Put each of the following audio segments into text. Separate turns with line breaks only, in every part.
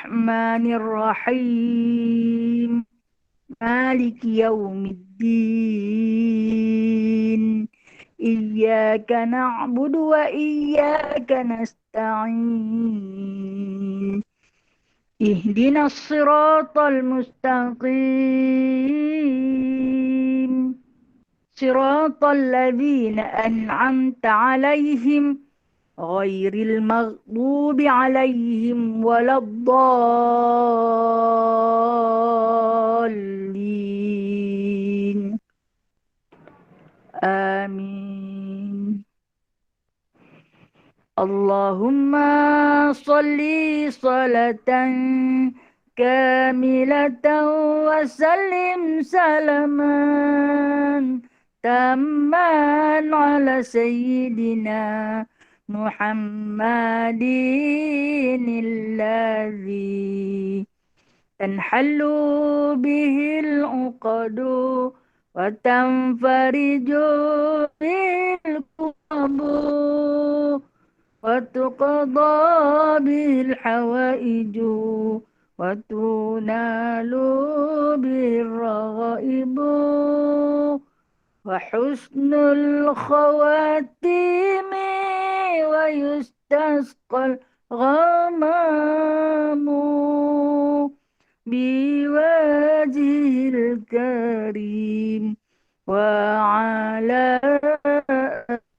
الرحمن الرحيم مالك يوم الدين إياك نعبد وإياك نستعين اهدنا الصراط المستقيم صراط الذين أنعمت عليهم غير المغضوب عليهم ولا الضالين آمين. اللهم صل صلاة كاملة وسلم سلاما تاما على سيدنا محمد الذي تنحل به العقد وتنفرج به الكرب وتقضى به الحوائج وتنال به الرغائب وحسن الخواتيم ويستسقى الغمام بوجهه الكريم وعلى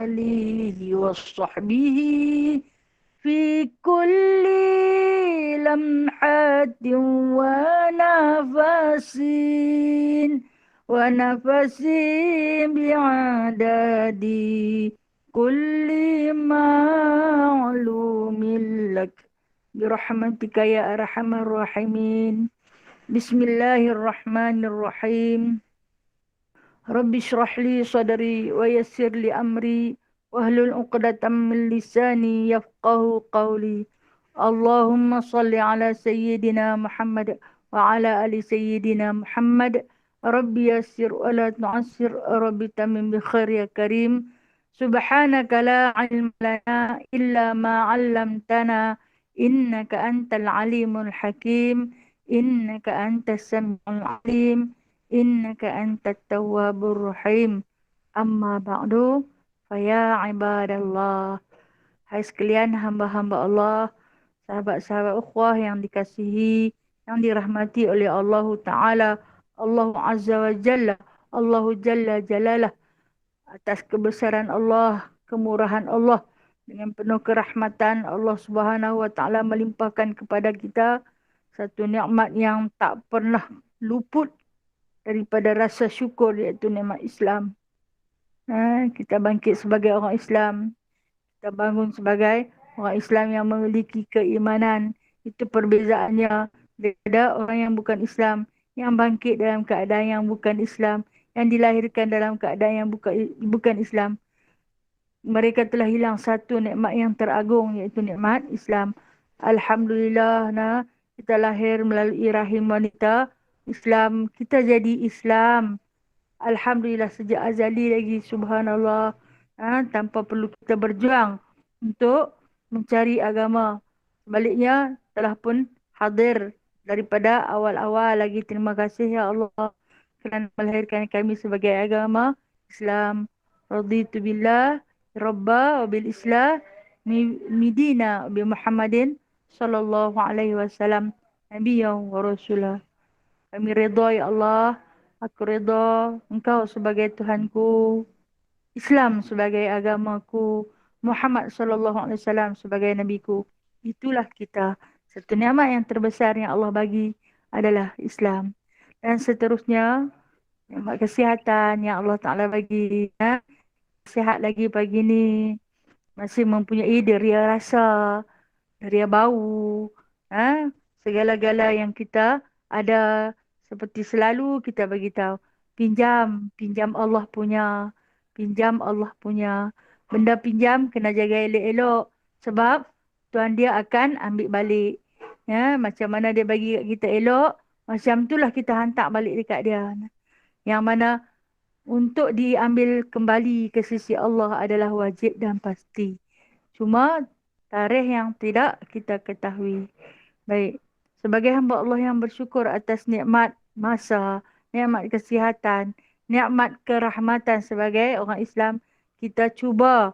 آله وصحبه في كل لمحة ونفس بعدد كل معلوم لك برحمتك يا أرحم الراحمين. بسم الله الرحمن الرحيم. رب اشرح لي صدري ويسر لي أمري واحلل عقدة من لساني يفقه قولي. اللهم صل على سيدنا محمد وعلى آل سيدنا محمد. رب يسر ولا تعسر، رب تمم بخير يا كريم. سبحانك لا علم لنا إلا ما علمتنا إنك أنت العليم الحكيم. إنك أنت السميع العليم. إنك أنت التواب الرحيم. Amma ba'du, faya ibadallah. Hai sekalian hamba-hamba Allah, sahabat-sahabat ukhwah yang dikasihi, yang dirahmati oleh Allah Ta'ala, Allah Azza wa Jalla, Allah Jalla Jalalah. Atas kebesaran Allah, kemurahan Allah, dengan penuh kerahmatan Allah Subhanahu wa Ta'ala melimpahkan kepada kita satu nikmat yang tak pernah luput daripada rasa syukur, iaitu nikmat Islam. Kita bangkit sebagai orang Islam. Kita bangun sebagai orang Islam yang memiliki keimanan. Itu perbezaannya daripada orang yang bukan Islam, yang bangkit dalam keadaan yang bukan Islam, yang dilahirkan dalam keadaan yang bukan Islam. Mereka telah hilang satu nikmat yang teragung, iaitu nikmat Islam. Alhamdulillah, kita lahir melalui rahim wanita Islam. Kita jadi Islam. Alhamdulillah sejak azali lagi, subhanallah. Tanpa perlu kita berjuang untuk mencari agama. Sebaliknya telah pun hadir daripada awal-awal lagi. Terima kasih ya Allah kerana melahirkan kami sebagai agama Islam. Raditu billah Rabba wa bil Islam midina bi Muhammadin sallallahu alaihi wasallam nabiyyan wa rasulah. Kami redha ya Allah. Aku redha Engkau sebagai Tuhanku, Islam sebagai agamaku, Muhammad sallallahu alaihi wasallam sebagai nabiku. Itulah kita. Satu nikmat yang terbesar yang Allah bagi adalah Islam. Dan seterusnya, nikmat kesihatan yang Allah Ta'ala bagi. Sihat lagi pagi ni. Masih mempunyai deria rasa, deria bau. Segala-gala yang kita ada. Seperti selalu kita bagi tahu, pinjam Allah punya, pinjam Allah punya. Benda pinjam kena jaga elok-elok sebab Tuhan dia akan ambil balik. Macam mana dia bagi kat kita elok, macam itulah kita hantar balik dekat dia. Yang mana untuk diambil kembali ke sisi Allah adalah wajib dan pasti. Cuma tarikh yang tidak kita ketahui. Baik. sebagai hamba Allah yang bersyukur atas nikmat masa, nikmat kesihatan, nikmat kerahmatan sebagai orang Islam, kita cuba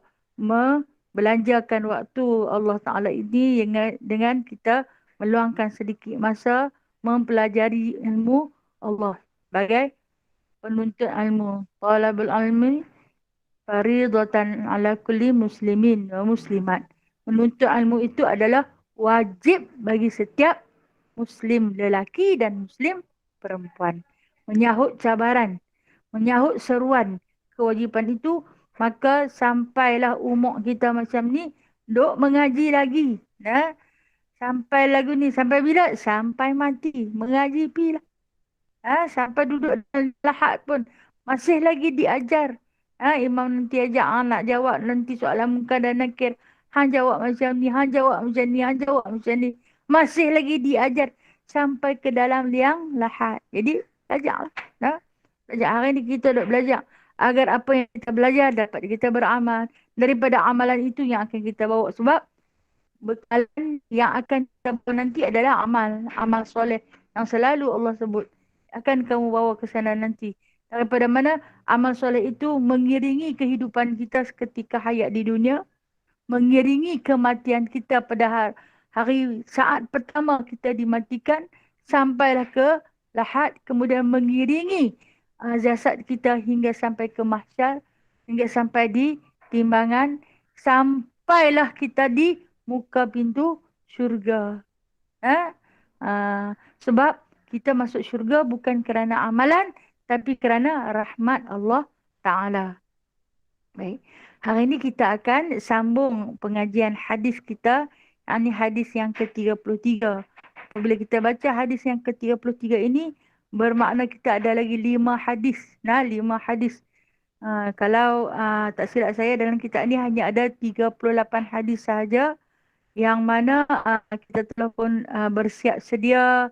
belanjakan waktu Allah Ta'ala ini dengan kita meluangkan sedikit masa mempelajari ilmu Allah sebagai penuntut ilmu. Talabul ilmi faridatan ala kulli muslimin wa muslimat. Menuntut ilmu itu adalah wajib bagi setiap Muslim lelaki dan Muslim perempuan. Menyahut cabaran, menyahut seruan kewajipan itu, maka sampailah umur kita macam ni, duk mengaji lagi. Nah, sampai lagu ni, sampai bila? Sampai mati. Mengaji pilah. Sampai duduk dalam lahat pun masih lagi diajar. Imam nanti ajak anak jawab nanti soalan munkar dan nakir. Hang jawab macam ni, hang jawab macam ni, hang jawab macam ni. Masih lagi diajar sampai ke dalam liang lahat. Jadi belajarlah. Belajar. Hari ni kita duk belajar agar apa yang kita belajar dapat kita beramal. Daripada amalan itu yang akan kita bawa. Sebab bekalan yang akan kita bawa nanti adalah amal soleh yang selalu Allah sebut akan kamu bawa ke sana nanti. Daripada mana amal soleh itu mengiringi kehidupan kita ketika hayat di dunia, mengiringi kematian kita pada hari saat pertama kita dimatikan sampailah ke lahat, kemudian mengiringi jasad kita hingga sampai ke mahsyar, hingga sampai di timbangan, sampailah kita di muka pintu syurga. Sebab kita masuk syurga bukan kerana amalan, tapi kerana rahmat Allah Ta'ala. Baik. Hari ini kita akan sambung pengajian hadis kita. Ini hadis yang ke-33. Apabila kita baca hadis yang ke-33 ini, bermakna kita ada lagi 5 hadis. 5 hadis. Kalau tak silap saya, dalam kitab ini hanya ada 38 hadis sahaja. Yang mana kita telah pun bersiap sedia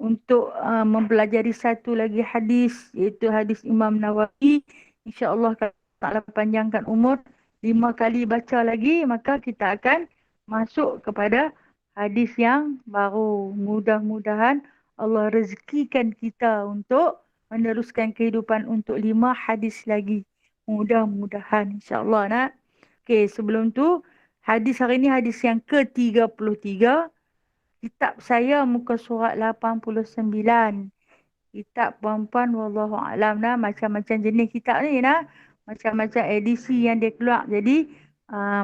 untuk mempelajari satu lagi hadis, iaitu hadis Imam Nawawi. InsyaAllah kalau taklah panjangkan umur, 5 kali baca lagi, maka kita akan masuk kepada hadis yang baru. Mudah-mudahan Allah rezekikan kita untuk meneruskan kehidupan untuk 5 hadis lagi. Mudah-mudahan insyaAllah nak. Okey, sebelum tu, hadis hari ini hadis yang ke-33. Kitab saya muka surat 89. Kitab puan-puan wallahu alam macam-macam jenis kitab ni macam-macam edisi yang dia keluar. Jadi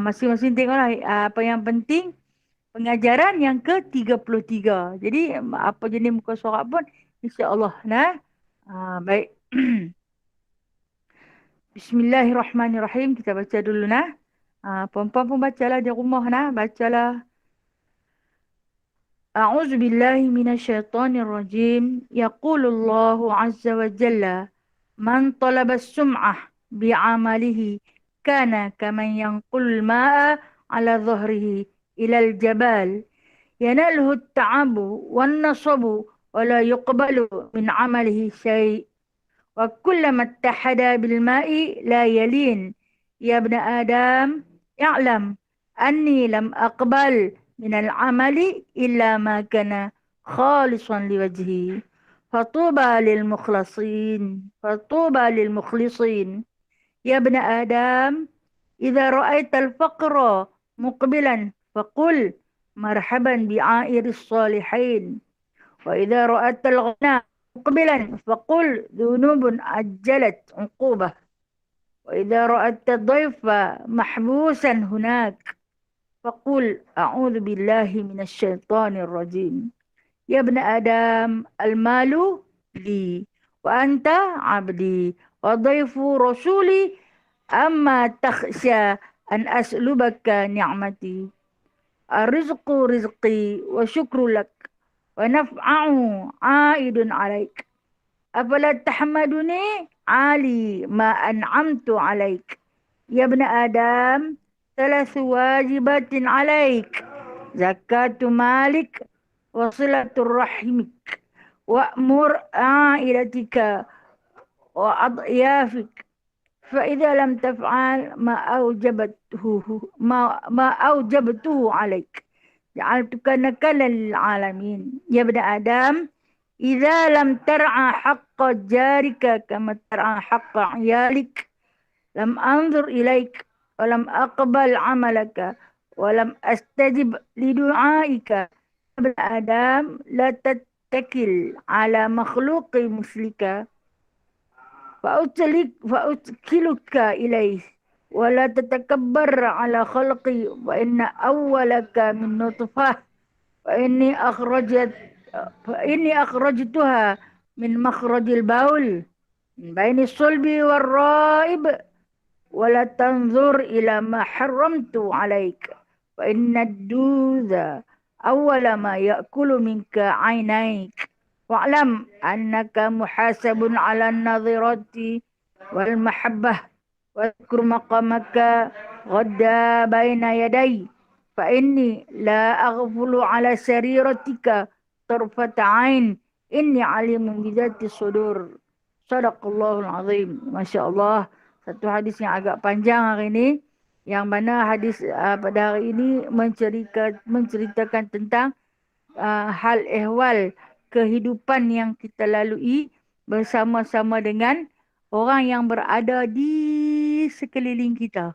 masing-masing tengoklah apa yang penting. Pengajaran yang ke-33. Jadi apa jenis muka surat pun insya-Allah baik. Bismillahirrahmanirrahim. Kita baca dulu puan-puan pun bacalah di rumah bacalah. أعوذ بالله من الشيطان الرجيم. يقول الله عز وجل من طلب السمعة بعمله كان كمن ينقل الماء على ظهره إلى الجبال يناله التعب والنصب ولا يقبل من عمله شيء وكلما اتحد بالماء لا يلين. يا ابن آدم اعلم أني لم أقبل من العمل إلا ما كان خالصا لوجهي فطوبى للمخلصين. يا ابن آدم إذا رأيت الفقر مقبلا فقل مرحبا بعائر الصالحين، وإذا رأيت الغنى مقبلا فقل ذنوب أجلت عقوبة، وإذا رأيت الضيف محبوسا هناك فقل أعوذ بالله من الشيطان الرجيم. يا ابن آدم المال لي وأنت عبدي وضيف رسولي، أما تخشى أن أسلبك نعمتي. الرزق رزقي وشكر لك ونفعه عائد عليك، أفلا تحمدني عالي ما أنعمت عليك. يا ابن آدم 3 واجبات عليك: زكاة مالك وصلة رحمك وأمر عائلتك وأضيافك، فإذا لم تفعل ما أوجبته عليك جعلتك نكالا للعالمين يا ابن آدم إذا لم ترعى حق جارك كما ترعى حق عيالك لم أنظر إليك ولم أقبل عملك ولم أستجب لدعائك يا ابن آدم لا تتكل على مخلوق مثلك فأوكلك إليه ولا تتكبر على خلقي وإن أولك من نطفة فإني أخرجت فإني أخرجتها من مخرج البول من بين الصلب والرائب ولا تنظر إلى ما حرمت عليك فإن الدوذ أول ما يأكل منك عينيك واعلم أنك محاسب على النظرة والمحبة واذكر مقامك غدا بين يدي فإني لا أغفل على سريرتك طرفة عين إني عليم بذات الصدور Sadaqallahul Azim. Masya Allah. Satu hadis yang agak panjang hari ini. Yang mana hadis pada hari ini menceritakan tentang hal ehwal kehidupan yang kita lalui bersama-sama dengan orang yang berada di sekeliling kita.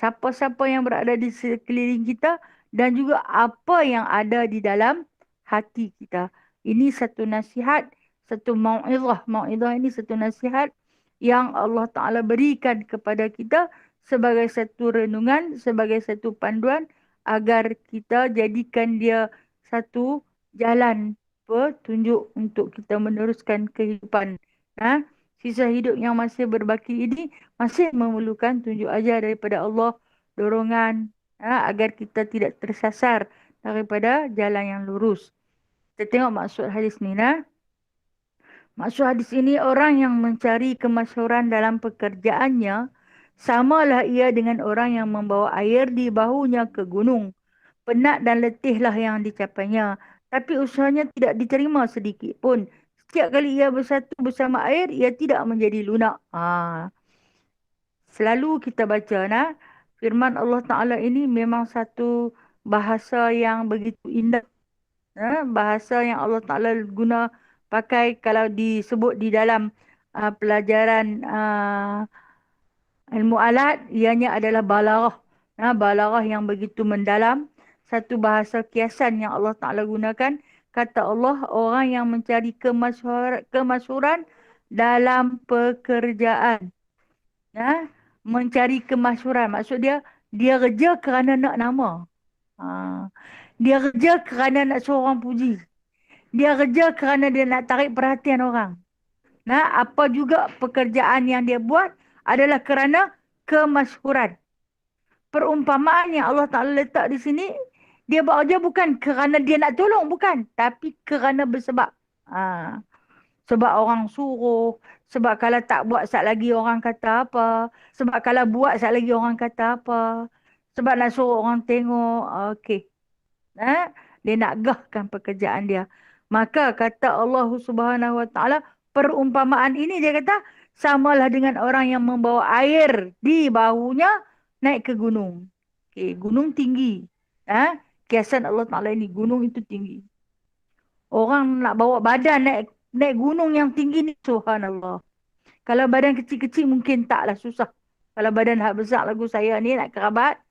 Siapa-siapa yang berada di sekeliling kita dan juga apa yang ada di dalam hati kita. Ini satu nasihat, satu mau'izah. Mau'izah ini satu nasihat yang Allah Ta'ala berikan kepada kita sebagai satu renungan, sebagai satu panduan agar kita jadikan dia satu jalan petunjuk untuk kita meneruskan kehidupan. Sisa hidup yang masih berbaki ini masih memerlukan tunjuk ajar daripada Allah, dorongan agar kita tidak tersasar daripada jalan yang lurus. Kita tengok maksud hadis ni. Maksud hadis ini, orang yang mencari kemasyhuran dalam pekerjaannya samalah ia dengan orang yang membawa air di bahunya ke gunung. Penat dan letihlah yang dicapainya, tapi usahanya tidak diterima sedikit pun. Setiap kali ia bersatu bersama air, ia tidak menjadi lunak. Selalu kita baca firman Allah Ta'ala ini memang satu bahasa yang begitu indah. Bahasa yang Allah Ta'ala guna pakai kalau disebut di dalam pelajaran ilmu alat, ianya adalah balaghah. Balaghah yang begitu mendalam. Satu bahasa kiasan yang Allah Ta'ala gunakan. Kata Allah, orang yang mencari kemasyhuran dalam pekerjaan. Mencari kemasyhuran. Maksud dia kerja kerana nak nama. Dia kerja kerana nak suruh orang puji. Dia kerja kerana dia nak tarik perhatian orang. Apa juga pekerjaan yang dia buat adalah kerana kemasyhuran. Perumpamaan yang Allah Ta'ala letak di sini, dia bekerja bukan kerana dia nak tolong, bukan. Tapi kerana bersebab. Sebab orang suruh, sebab kalau tak buat sat lagi orang kata apa, sebab kalau buat sat lagi orang kata apa, sebab nak suruh orang tengok. Okey. Dia nak gahkan pekerjaan dia. Maka kata Allah Subhanahu Wa Ta'ala, perumpamaan ini dia kata samalah dengan orang yang membawa air di bahunya naik ke gunung. Okey, gunung tinggi. Kiasan Allah Ta'ala ini, gunung itu tinggi. Orang nak bawa badan naik gunung yang tinggi ni, subhanallah. Kalau badan kecil-kecil mungkin taklah, susah. Kalau badan hak besar lagu saya ni nak kerabat,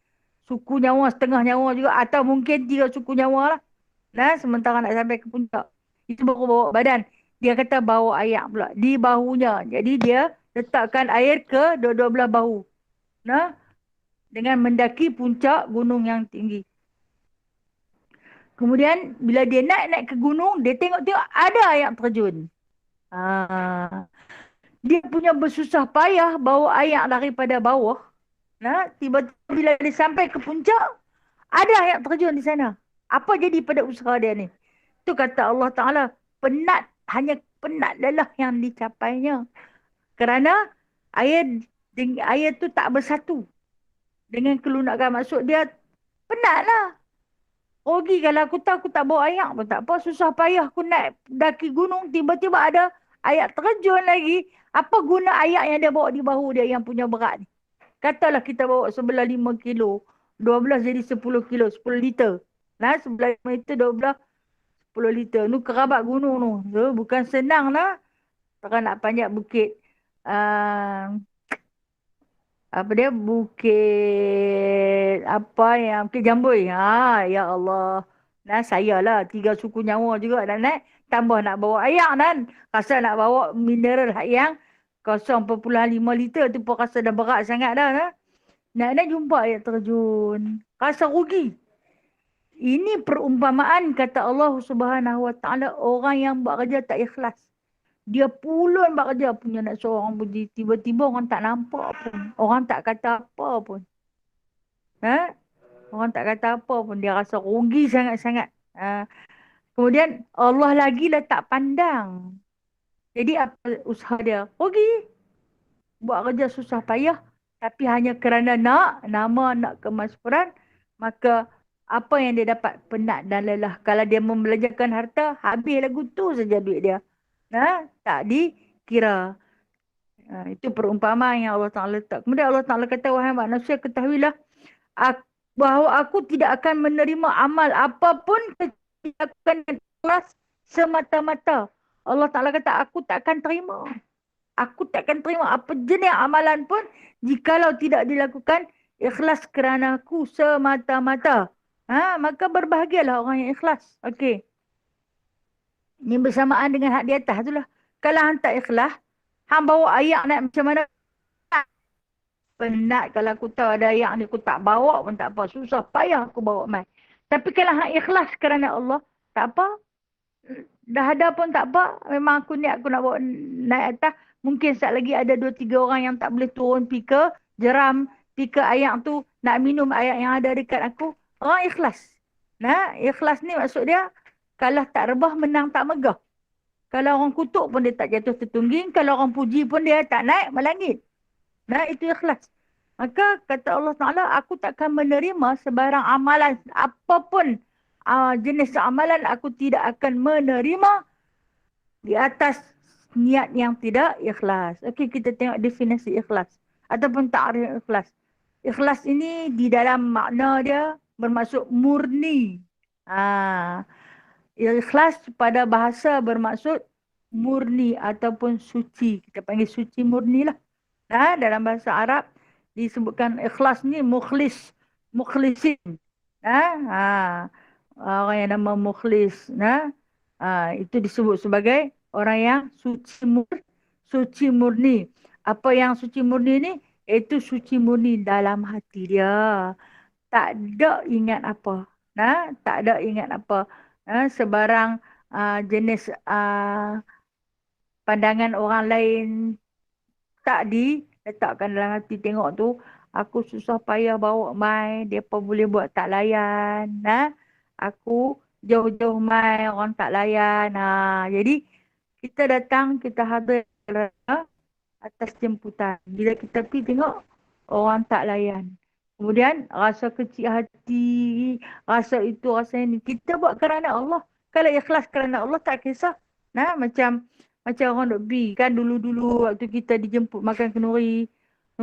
suku nyawa, setengah nyawa juga, atau mungkin 3 suku nyawa lah. Sementara nak sampai ke puncak. Itu baru bawa badan. Dia kata bawa air pula di bahunya. Jadi dia letakkan air ke dua-dua belah bahu. Dengan mendaki puncak gunung yang tinggi. Kemudian bila dia naik ke gunung, dia tengok-tengok ada air terjun. Dia punya bersusah payah bawa air daripada bawah. Tiba-tiba bila dia sampai ke puncak, ada air terjun di sana. Apa jadi pada usaha dia ni? Itu kata Allah Ta'ala, penat, hanya penat lelah yang dicapainya. Kerana air tu tak bersatu dengan kelunakan. Maksud dia, penatlah. Rugi kalau aku tahu aku tak bawa air pun tak apa. Susah payah aku naik daki gunung. Tiba-tiba ada air terjun lagi. Apa guna air yang dia bawa di bahu dia yang punya berat ni? Katalah kita bawa sebelah 5 kilo. 12 jadi 10 kilo. 10 liter. Nah, 11 liter, 12, 10 liter. Nu kerabat gunung nu. So, bukan senang lah. Orang nak panjat bukit. Uh, apa dia? Bukit apa yang Bukit Jambui. Ha, ya Allah. Nah, saya lah 3 suku nyawa juga nak naik. Tambah nak bawa air dan rasa nak bawa mineral yang 0,5 liter tu pun rasa dah berat sangat dah. Nah. Nak jumpa air terjun. Rasa rugi. Ini perumpamaan kata Allah Subhanahu Wa Taala orang yang buat kerja tak ikhlas. Dia pulun buat kerja punya nak seorang puji. Tiba-tiba orang tak nampak pun. Orang tak kata apa pun. Ha? Orang tak kata apa pun. Dia rasa rugi sangat-sangat. Ha? Kemudian Allah lagi lah tak pandang. Jadi apa usaha dia? Rugi. Buat kerja susah payah. Tapi hanya kerana nak nama, nak kemaspuran. Maka apa yang dia dapat? Penat dan lelah. Kalau dia membelajarkan harta, habis lagu tu saja duit dia. Nah, tak dikira. Itu perumpamaan yang Allah Ta'ala letak. Kemudian Allah Ta'ala kata, wahai manusia, ketahuilah bahawa aku tidak akan menerima amal apapun kecuali dilakukan dengan ikhlas semata-mata. Allah Ta'ala kata, aku tak akan terima. Aku tak akan terima apa jenis amalan pun jikalau tidak dilakukan ikhlas kerana aku semata-mata. Maka berbahagialah orang yang ikhlas. Okey. Ini bersamaan dengan hak di atas tu lah. Kalau hang tak ikhlas, hang bawa ayak naik macam mana? Penat kalau aku tahu ada ayak ni aku tak bawa pun tak apa. Susah payah aku bawa mai. Tapi kalau hang ikhlas kerana Allah, tak apa. Dah ada pun tak apa. Memang aku ni aku nak bawa naik atas. Mungkin saat lagi ada 2-3 orang yang tak boleh turun pergi ke jeram, pergi ke ayak tu nak minum ayak yang ada dekat aku. Orang ikhlas. Nah, ikhlas ni maksud dia kalah tak rebah, menang tak megah. Kalau orang kutuk pun dia tak jatuh tertungging. Kalau orang puji pun dia tak naik melangit. Nah, itu ikhlas. Maka kata Allah Ta'ala, aku takkan menerima sebarang amalan apapun jenis amalan aku tidak akan menerima di atas niat yang tidak ikhlas. Okey, kita tengok definisi ikhlas ataupun ta'rif ikhlas. Ikhlas ini di dalam makna dia bermaksud murni. Ikhlas pada bahasa bermaksud murni ataupun suci. Kita panggil suci murni lah. Dalam bahasa Arab disebutkan ikhlas ni mukhlis, mukhlisin. Orang yang nama mukhlis. Itu disebut sebagai orang yang suci murni. Apa yang suci murni ni? Itu suci murni dalam hati dia. Tak ada ingat apa. Tak ada ingat apa. Sebarang jenis pandangan orang lain tak diletakkan dalam hati. Tengok tu, aku susah payah bawa mai, mereka boleh buat tak layan. Aku jauh-jauh mai, orang tak layan. Jadi, kita datang, kita hadir atas jemputan. Bila kita pergi tengok, orang tak layan. Kemudian, rasa kecil hati, rasa itu, rasa ini. Kita buat kerana Allah. Kalau ikhlas kerana Allah, tak kisah. Macam orang duk pergi kan dulu-dulu waktu kita dijemput makan kenduri.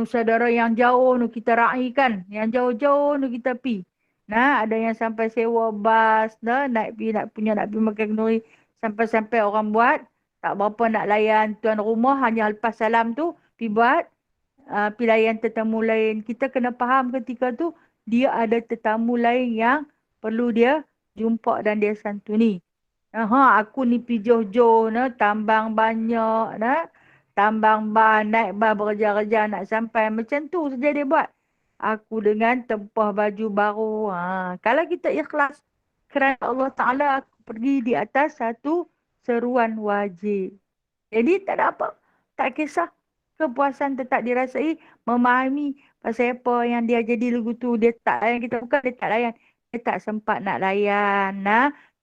Saudara yang jauh nu kita raikan. Yang jauh-jauh nu kita pergi. Ada yang sampai sewa bas. Nak pergi makan kenduri. Sampai-sampai orang buat. Tak berapa nak layan tuan rumah. Hanya lepas salam tu. Pergi buat. Pergi layan tetamu lain. Kita kena faham ketika tu. Dia ada tetamu lain yang perlu dia jumpa dan dia santuni. Aku ni pergi jauh-jauh, tambang banyak, tambang ban, naik ban berja-reja nak sampai. Macam tu saja dia buat. Aku dengan tempah baju baru. Kalau kita ikhlas kerana Allah Ta'ala, aku pergi di atas satu seruan wajib. Jadi tak ada apa. Tak kisah. Kepuasan tetap dirasai. Memahami pasal apa yang dia jadi lagu tu. Dia tak layan kita. Bukan dia tak layan. Dia tak sempat nak layan.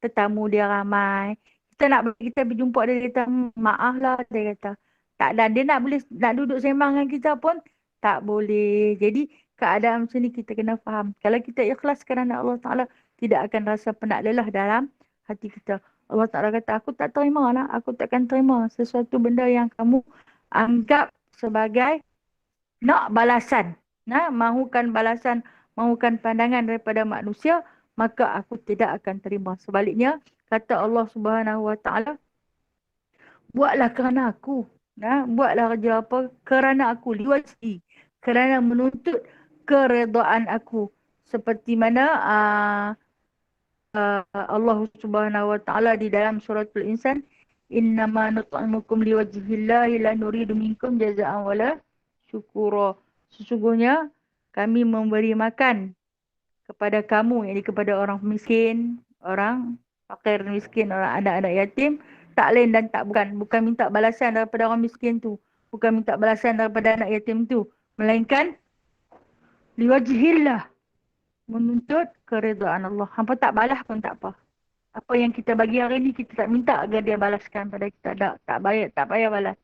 Tetamu dia ramai. Kita berjumpa dia kata, maaf lah dia kata. Tak, dan dia nak duduk sembang dengan kita pun tak boleh. Jadi keadaan macam ni kita kena faham. Kalau kita ikhlas kerana Allah Ta'ala, tidak akan rasa penat lelah dalam hati kita. Allah Ta'ala kata, aku tak terima lah. Aku takkan terima sesuatu benda yang kamu anggap sebagai nak balasan. Mahukan balasan, mahukan pandangan daripada manusia. maka aku tidak akan terima. Sebaliknya, kata Allah Subhanahu Wa Taala, buatlah kerana aku. Nah, buatlah kerja apa? Kerana aku. Liwajhi. Kerana menuntut keredaan aku. Seperti mana Allah Subhanahu Wa Taala di dalam suratul Insan, innama nut'imukum liwajhillahi la nuridu minkum jazaa'an wala syukura. Sesungguhnya kami memberi makan kepada kamu, yakni kepada orang miskin, orang fakir miskin, orang anak-anak yatim, tak lain dan tak bukan minta balasan daripada orang miskin tu, bukan minta balasan daripada anak yatim tu, melainkan liwajhillah, menuntut keredaan Allah. Hampa tak balas pun tak apa. Apa yang kita bagi hari ni kita tak minta agar dia balaskan pada kita. Tak payah balas.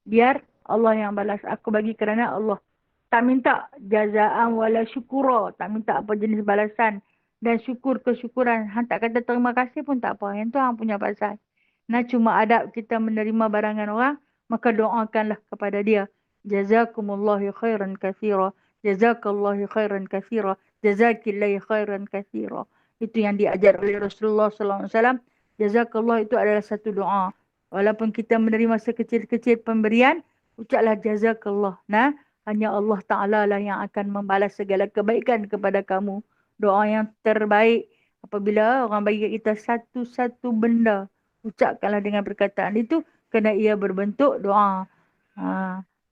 Biar Allah yang balas. Aku bagi kerana Allah. Tak minta jazaan wala syukura. Tak minta apa jenis balasan. Dan syukur kesyukuran. Hang tak kata terima kasih pun tak apa. Yang tu hang punya pasal. Nah, cuma adab kita menerima barangan orang. Maka doakanlah kepada dia. Jazakumullahu khairan kathira. Jazakallahu khairan kathira. Jazakillahi khairan kathira. Itu yang diajar oleh Rasulullah SAW. Jazakallah itu adalah satu doa. Walaupun kita menerima sekecil-kecil pemberian, ucaplah jazakallah. Nah, hanya Allah Ta'ala lah yang akan membalas segala kebaikan kepada kamu. Doa yang terbaik apabila orang bagi kita satu-satu benda, ucapkanlah dengan perkataan itu kerana ia berbentuk doa.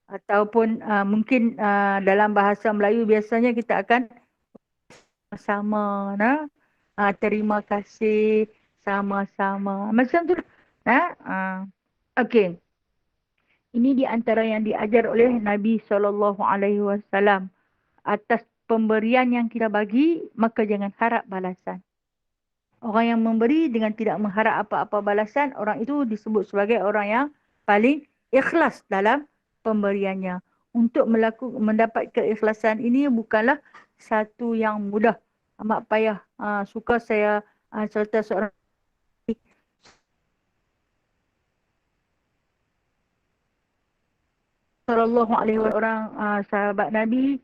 Ataupun mungkin dalam bahasa Melayu biasanya kita akan sama, nah, terima kasih, sama-sama. Macam tu. Okey. Ini di antara yang diajar oleh Nabi SAW. Atas pemberian yang kita bagi, maka jangan harap balasan. Orang yang memberi dengan tidak mengharap apa-apa balasan, orang itu disebut sebagai orang yang paling ikhlas dalam pemberiannya. Untuk mendapat keikhlasan ini bukanlah satu yang mudah. Amat payah. Suka saya cerita seorang sallallahu alaihi wasallam, orang sahabat Nabi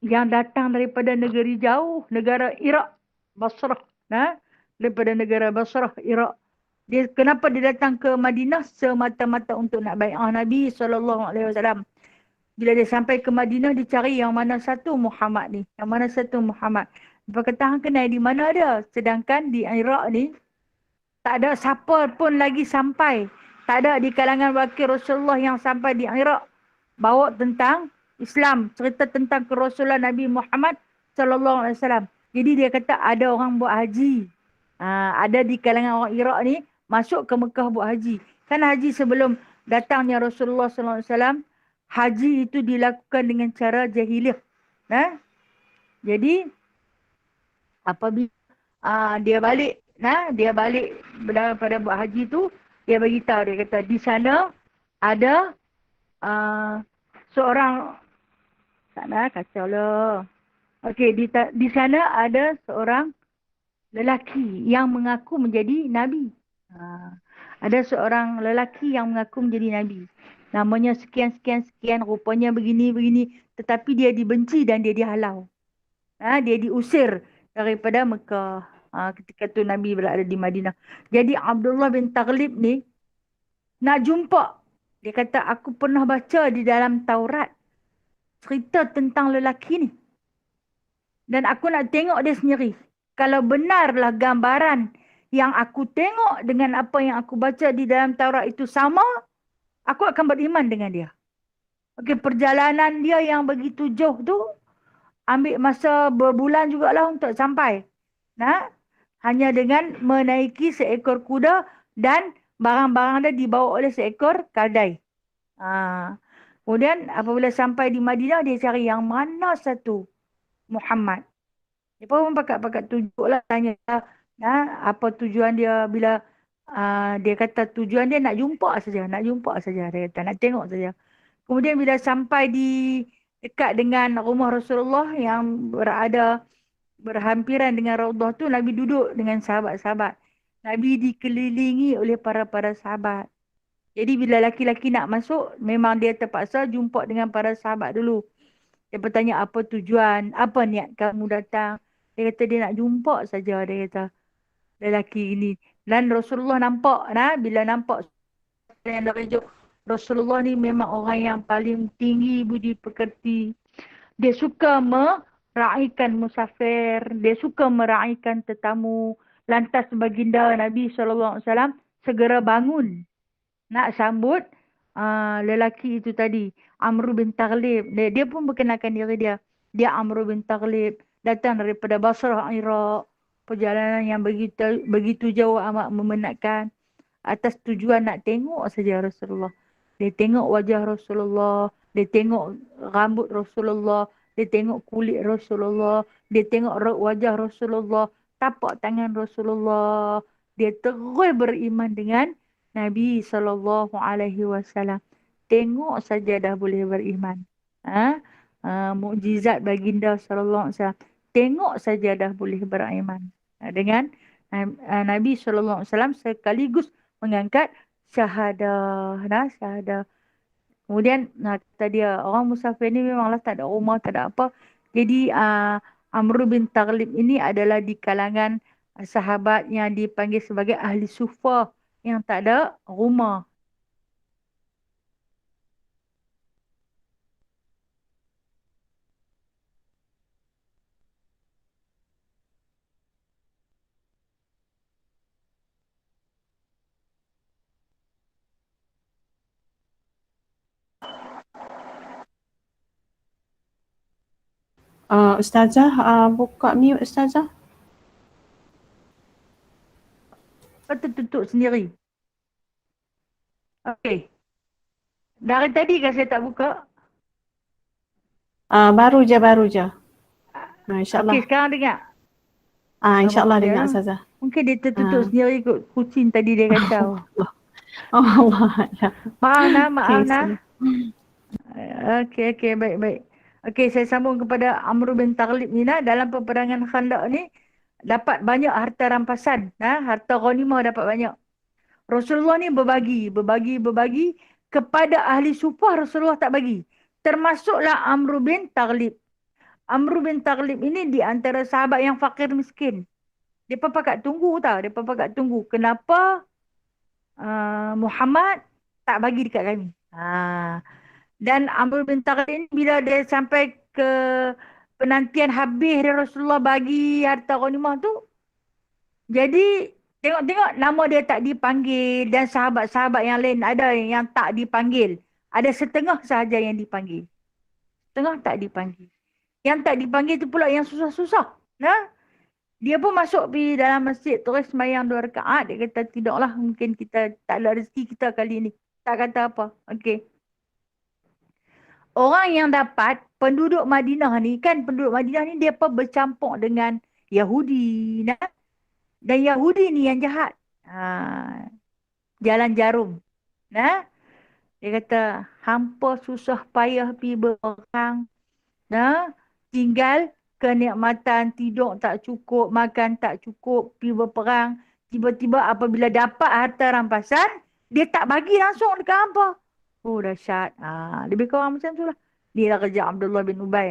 yang datang daripada negeri jauh, negara Iraq, Basrah, daripada negara Basrah, Iraq. Kenapa dia datang ke Madinah? Semata-mata untuk nak bai'ah Nabi sallallahu alaihi wasallam. Bila dia sampai ke Madinah, dia cari yang mana satu Muhammad ni. Yang mana satu Muhammad. Dia kata, hang kenal di mana dia? Sedangkan di Iraq ni, tak ada siapa pun lagi sampai. Tak ada di kalangan wakil Rasulullah yang sampai di Iraq. Bawa tentang Islam. Cerita tentang kerasulan Nabi Muhammad sallallahu alaihi wasallam. Jadi dia kata ada orang buat haji. Ada di kalangan orang Iraq ni masuk ke Mekah buat haji. Kan haji sebelum datangnya Rasulullah sallallahu alaihi wasallam, haji itu dilakukan dengan cara jahiliah. Jadi apabila dia balik, dia balik daripada buat haji tu, dia bagi tahu, dia kata di sana ada seorang, sana kacau lah. Okey, di sana ada seorang lelaki yang mengaku menjadi nabi. Ada seorang lelaki yang mengaku menjadi nabi. Namanya sekian, rupanya begini, tetapi dia dibenci dan dia dihalau. Dia diusir daripada Mekah. Ketika tu Nabi berada di Madinah. Jadi Abdullah bin Taghlib ni nak jumpa. Dia kata, aku pernah baca di dalam Taurat cerita tentang lelaki ni. Dan aku nak tengok dia sendiri. Kalau benarlah gambaran yang aku tengok dengan apa yang aku baca di dalam Taurat itu sama, aku akan beriman dengan dia. Okey, perjalanan dia yang begitu jauh tu ambil masa berbulan jugalah untuk sampai. Hanya dengan menaiki seekor kuda dan barang-barang dia dibawa oleh seekor kadai. Kemudian apabila sampai di Madinah, dia cari yang mana satu Muhammad. Dia pun pakat tunjuk lah, tanya apa tujuan dia. Bila dia kata tujuan dia nak jumpa saja. Dia kata nak tengok saja. Kemudian bila sampai dekat dengan rumah Rasulullah yang berhampiran dengan Raudhah tu, Nabi duduk dengan sahabat-sahabat. Nabi dikelilingi oleh para sahabat. Jadi bila laki-laki nak masuk, memang dia terpaksa jumpa dengan para sahabat dulu. Dia bertanya apa tujuan, apa niat kamu datang. Dia kata dia nak jumpa saja, dia kata lelaki ini. Dan Rasulullah nampak, nah, bila nampak yang daraja Rasulullah ni memang orang yang paling tinggi budi pekerti. Dia suka meraihkan musafir, dia suka meraihkan tetamu. Lantas baginda Nabi SAW segera bangun nak sambut lelaki itu tadi, Amr bin Taghlib. Dia pun berkenalkan diri dia. Dia Amr bin Taghlib, datang daripada Basrah, Iraq. Perjalanan yang begitu jauh amat memenatkan. Atas tujuan nak tengok saja Rasulullah. Dia tengok wajah Rasulullah, dia tengok rambut Rasulullah, dia tengok kulit Rasulullah, dia tengok wajah Rasulullah, tapak tangan Rasulullah. Dia terus beriman dengan Nabi SAW. Tengok saja dah boleh beriman. Ha? Mukjizat baginda SAW. Tengok saja dah boleh beriman. Dengan Nabi SAW sekaligus mengangkat syahadah. Nah, syahadah. Kemudian kata dia, orang musafir ni memanglah tak ada rumah, tak ada apa. Jadi Amr bin Taghlib ini adalah di kalangan sahabat yang dipanggil sebagai ahli sufah, yang tak ada rumah.
Ustazah, buka mute Ustazah.
Kata tutup sendiri. Okey. Dari tadi kan saya tak buka?
Baru je. InsyaAllah.
Okey, sekarang dengar.
InsyaAllah dengar Ustazah.
Mungkin dia tertutup sendiri kot. Kucing tadi dia kacau.
Allah.
Maaf nah. Okey, baik. Okey, saya sambung kepada Amr bin Taghlib ni nah. Dalam peperangan Khandaq ni dapat banyak harta rampasan. Harta ghanimah dapat banyak. Rasulullah ni berbagi kepada ahli sufah. Rasulullah tak bagi. Termasuklah Amr bin Taghlib. Amr bin Taghlib ini di antara sahabat yang fakir miskin. Dia pakat tunggu tau. Kenapa Muhammad tak bagi dekat kami. Dan Amr bin Taghlib ni bila dia sampai ke penantian habis dia Rasulullah bagi harta ghanimah tu. Jadi tengok nama dia tak dipanggil dan sahabat-sahabat yang lain ada yang tak dipanggil. Ada setengah sahaja yang dipanggil. Setengah tak dipanggil. Yang tak dipanggil tu pula yang susah-susah. Dia pun masuk pergi dalam masjid terus sembahyang 2 rakaat. Dia kata tidaklah, mungkin kita tak ada rezeki kita kali ni. Tak kata apa. Okey. Orang yang dapat penduduk Madinah ni dia apa bercampur dengan Yahudi. Dan Yahudi ni yang jahat. Jalan jarum. Dia kata hampa susah payah pergi berperang. Tinggal kenikmatan, tidur tak cukup, makan tak cukup, pergi berperang. Tiba-tiba apabila dapat harta rampasan, dia tak bagi langsung dekat hampa. Oh dahsyat. Lebih kurang macam tu lah. Dia dah kerja Abdullah bin Ubay.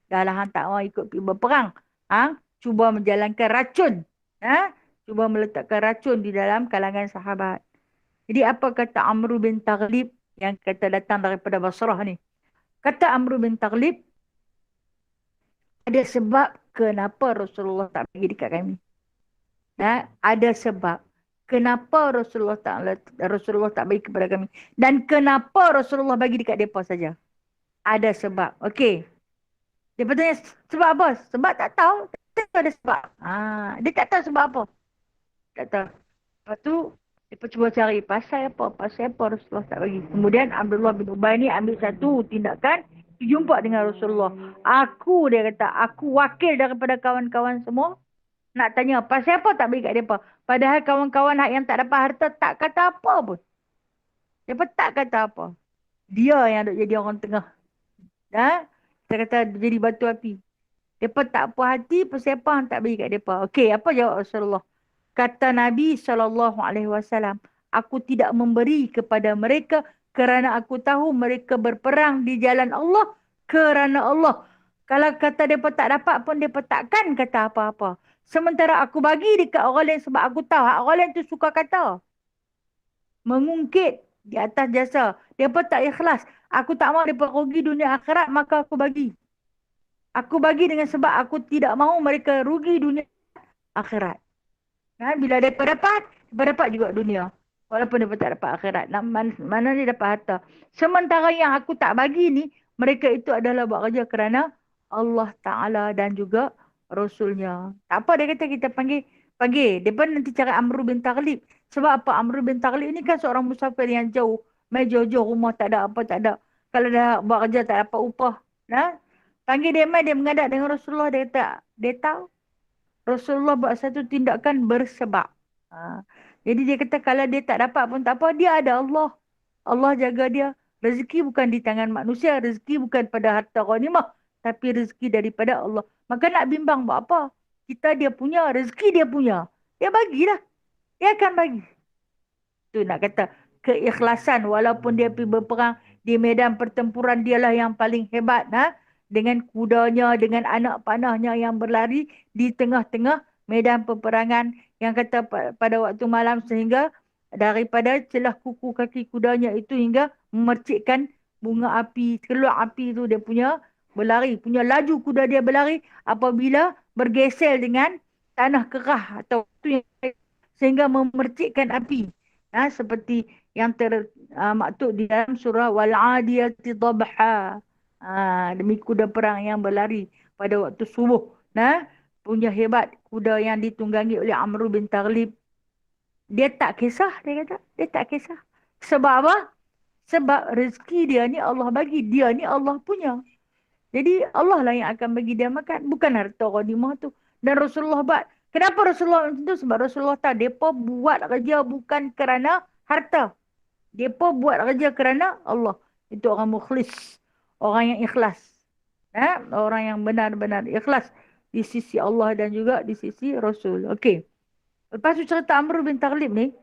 Dah lah hantar orang ikut pergi berperang. Cuba menjalankan racun. Cuba meletakkan racun di dalam kalangan sahabat. Jadi apa kata Amr bin Taghlib yang kata datang daripada Basrah ni? Kata Amr bin Taghlib, ada sebab kenapa Rasulullah tak bagi dekat kami. Ada sebab kenapa Rasulullah tak bagi kepada kami. Dan kenapa Rasulullah bagi dekat mereka saja. Ada sebab. Okey. Dia bertanya, sebab apa? Sebab tak tahu. Tak ada sebab. Dia tak tahu sebab apa. Tak tahu. Lepas tu, dia cuba cari pasal apa Rasulullah tak bagi. Kemudian Abdullah bin Ubay ni ambil satu tindakan, jumpa dengan Rasulullah. Dia kata, aku wakil daripada kawan-kawan semua. Nak tanya, pasal apa tak bagi kat mereka? Padahal kawan-kawan yang tak dapat harta tak kata apa pun. Mereka tak kata apa. Dia yang duk jadi orang tengah. Kita kata jadi batu api. Mereka tak puas hati, pasal apa tak bagi kat mereka? Okey, apa jawab Rasulullah? Kata Nabi SAW, aku tidak memberi kepada mereka kerana aku tahu mereka berperang di jalan Allah kerana Allah. Kalau kata mereka tak dapat pun, mereka takkan kata apa-apa. Sementara aku bagi dekat orang lain sebab aku tahu orang lain tu suka kata. Mengungkit di atas jasa. Mereka tak ikhlas. Aku tak mahu mereka rugi dunia akhirat, maka aku bagi. Aku bagi dengan sebab aku tidak mahu mereka rugi dunia akhirat. Bila mereka dapat, mereka dapat juga dunia. Walaupun mereka tak dapat akhirat. Mana dia dapat harta. Sementara yang aku tak bagi ni, mereka itu adalah buat kerja kerana Allah Ta'ala dan juga Rasulnya. Tak apa dia kata kita panggil. Dia pun nanti cari Amr bin Taghlib. Sebab apa? Amr bin Taghlib ni kan seorang musafir yang jauh. Main jauh-jauh rumah tak ada apa, tak ada. Kalau dah buat kerja tak dapat upah. Nah, panggil dia main, dia mengadap dengan Rasulullah. Dia kata, dia tahu Rasulullah buat satu tindakan bersebab. Ha. Jadi dia kata kalau dia tak dapat pun tak apa, dia ada Allah. Allah jaga dia. Rezeki bukan di tangan manusia. Rezeki bukan pada harta ghanimah. Tapi rezeki daripada Allah. Maka nak bimbang buat apa? Kita dia punya, rezeki dia punya. Dia bagilah. Dia akan bagi. Tu nak kata keikhlasan walaupun dia pergi berperang di medan pertempuran, dialah yang paling hebat. Dengan kudanya, dengan anak panahnya yang berlari di tengah-tengah medan peperangan, yang kata pada waktu malam sehingga daripada celah kuku kaki kudanya itu hingga memercikkan bunga api, keluar api tu dia punya berlari, punya laju kuda dia berlari apabila bergesel dengan tanah kerah atau tu yang sehingga memercikkan api. Seperti yang maktub di dalam surah Wal-Adiyati Dhabha. Demi kuda perang yang berlari pada waktu subuh. Punya hebat kuda yang ditunggangi oleh Amr bin Taghlib. Dia tak kisah, dia kata. Dia tak kisah. Sebab apa? Sebab rezeki dia ni Allah bagi. Dia ni Allah punya. Jadi Allah lah yang akan bagi dia makan. Bukan harta ghanimah tu. Dan Rasulullah buat. Kenapa Rasulullah macam tu? Sebab Rasulullah tahu. Mereka buat kerja bukan kerana harta. Mereka buat kerja kerana Allah. Itu orang mukhlis. Orang yang ikhlas. Orang yang benar-benar ikhlas. Di sisi Allah dan juga di sisi Rasul. Okey. Lepas tu cerita Amr bin Taghlib ni.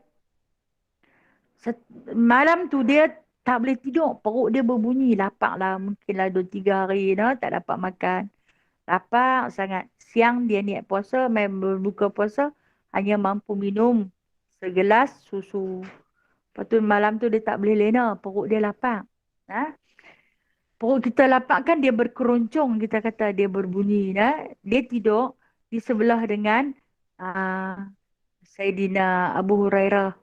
Malam tu dia tak boleh tidur. Perut dia berbunyi. Lapar lah. Mungkinlah 2-3 hari. Tak dapat makan. Lapar sangat. Siang dia niat puasa. Main berbuka puasa. Hanya mampu minum segelas susu. Lepas tu malam tu dia tak boleh lena. Perut dia lapar. Perut kita lapar kan dia berkeroncong. Kita kata dia berbunyi. Dia tidur di sebelah dengan Sayyidina Abu Hurairah.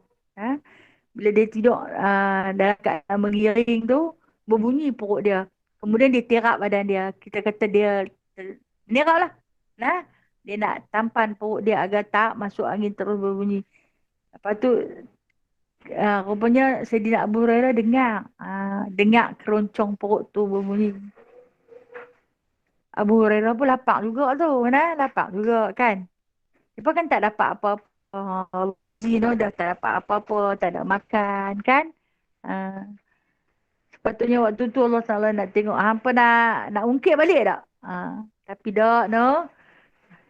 Bila dia tidur dalam keadaan mengiring tu, berbunyi perut dia. Kemudian dia terap badan dia. Kita kata dia menerap lah. Dia nak tampan perut dia agar tak masuk angin terus berbunyi. Lepas tu, rupanya Sayyidina Abu Hurairah dengar keroncong perut tu berbunyi. Abu Hurairah pun lapar juga tu. Lapar juga kan. Dia kan tak dapat apa-apa. Dah tak dapat apa-apa, tak ada makan kan. Sepatutnya waktu tu Allah Ta'ala nak tengok hampa nak ungkit balik tak? Tapi tak, no.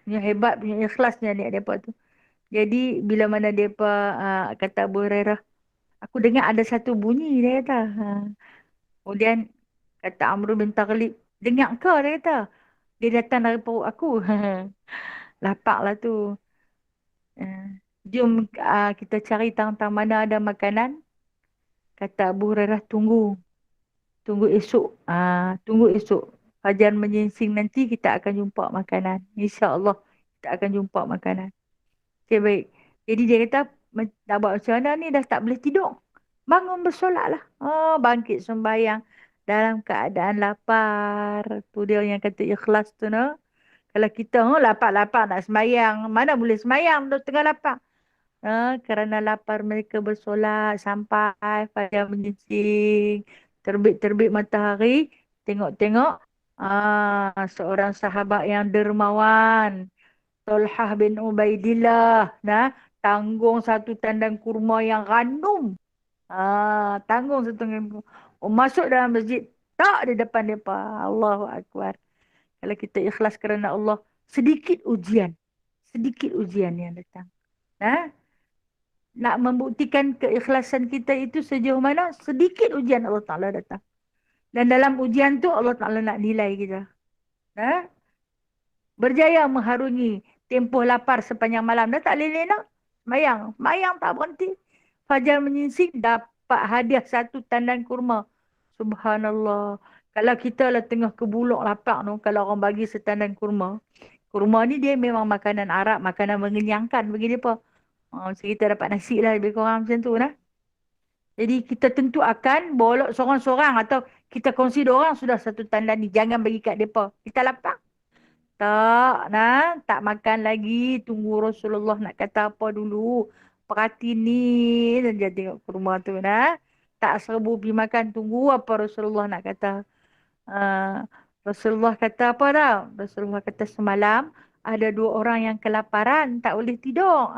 Punya hebat, punya ikhlasnya ni mereka tu. Jadi bila mana mereka kata Abu Hurairah, aku dengar ada satu bunyi dia kata. Kemudian kata Amr bin Taghlib, dengar ke dia kata? Dia datang dari perut aku. Lapar lah tu. Jom kita cari tang-tang mana ada makanan. Kata Abu Hurairah, tunggu. Tunggu esok. Tunggu esok. Fajar menyingsing nanti kita akan jumpa makanan. InsyaAllah kita akan jumpa makanan. Okay, baik. Jadi dia kata, nak buat macam mana ni dah tak boleh tidur. Bangun bersolat lah. Bangkit sembahyang dalam keadaan lapar. Tu dia yang kata ikhlas tu. Kalau kita lapar-lapar nak sembahyang. Mana boleh sembahyang tengah lapar. Kerana lapar mereka bersolat sampai fajar menyingsing, terbit-terbit matahari, tengok-tengok seorang sahabat yang dermawan, Talhah bin Ubaidillah, tanggung satu tandang kurma yang randum. Tanggung satu tandang kurma. Masuk dalam masjid, tak di depan mereka. Allahu Akbar. Kalau kita ikhlas kerana Allah, sedikit ujian yang datang. Nak membuktikan keikhlasan kita itu sejauh mana, sedikit ujian Allah Ta'ala datang. Dan dalam ujian tu Allah Ta'ala nak nilai kita. Nah, berjaya mengharungi tempoh lapar sepanjang malam. Dah tak leleh nak. Mayang. Mayang tak berhenti. Fajar menyingsing dapat hadiah satu tandan kurma. Subhanallah. Kalau kita lah tengah kebuluk lapar tu, kalau orang bagi setandan kurma. Kurma ni dia memang makanan Arab, makanan mengenyangkan bagi dia apa. So kita dapat nasi lah lebih kurang macam tu lah. Jadi kita tentu akan bolok seorang-seorang atau kita kongsi dua orang sudah satu tandan ni. Jangan bagi kat mereka. Kita lapar. Tak, nah, tak makan lagi. Tunggu Rasulullah nak kata apa dulu. Perhati ni saja tengok kurma tu, nah. Tak serbu pergi makan. Tunggu apa Rasulullah nak kata. Ah, Rasulullah kata apa dah? Rasulullah kata semalam ada dua orang yang kelaparan, tak boleh tidur.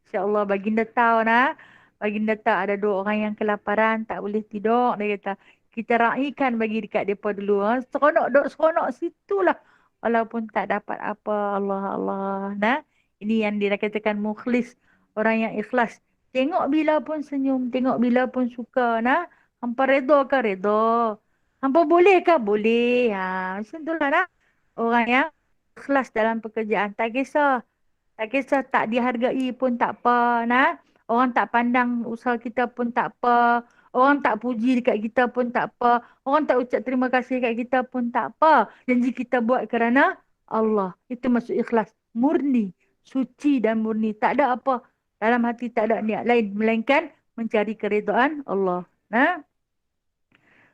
InsyaAllah baginda tahu nah. Baginda tahu ada dua orang yang kelaparan, tak boleh tidur. Dia kata, kita raikan bagi dekat mereka dulu. Seronok, duk seronok situlah. Walaupun tak dapat apa. Allah, Allah. Nah, ini yang dia katakan mukhlis. Orang yang ikhlas. Tengok bila pun senyum. Tengok bila pun suka. Nah, hampa redha ke redha. Hampa boleh ke? Boleh. Macam tu lah nak. Orang yang ikhlas dalam pekerjaan. Tak kisah. Tak kisah tak dihargai pun tak apa. Nah. Orang tak pandang usaha kita pun tak apa. Orang tak puji dekat kita pun tak apa. Orang tak ucap terima kasih dekat kita pun tak apa. Janji kita buat kerana Allah. Itu maksud ikhlas. Murni. Suci dan murni. Tak ada apa. Dalam hati tak ada niat lain. Melainkan mencari keridhaan Allah. Nah.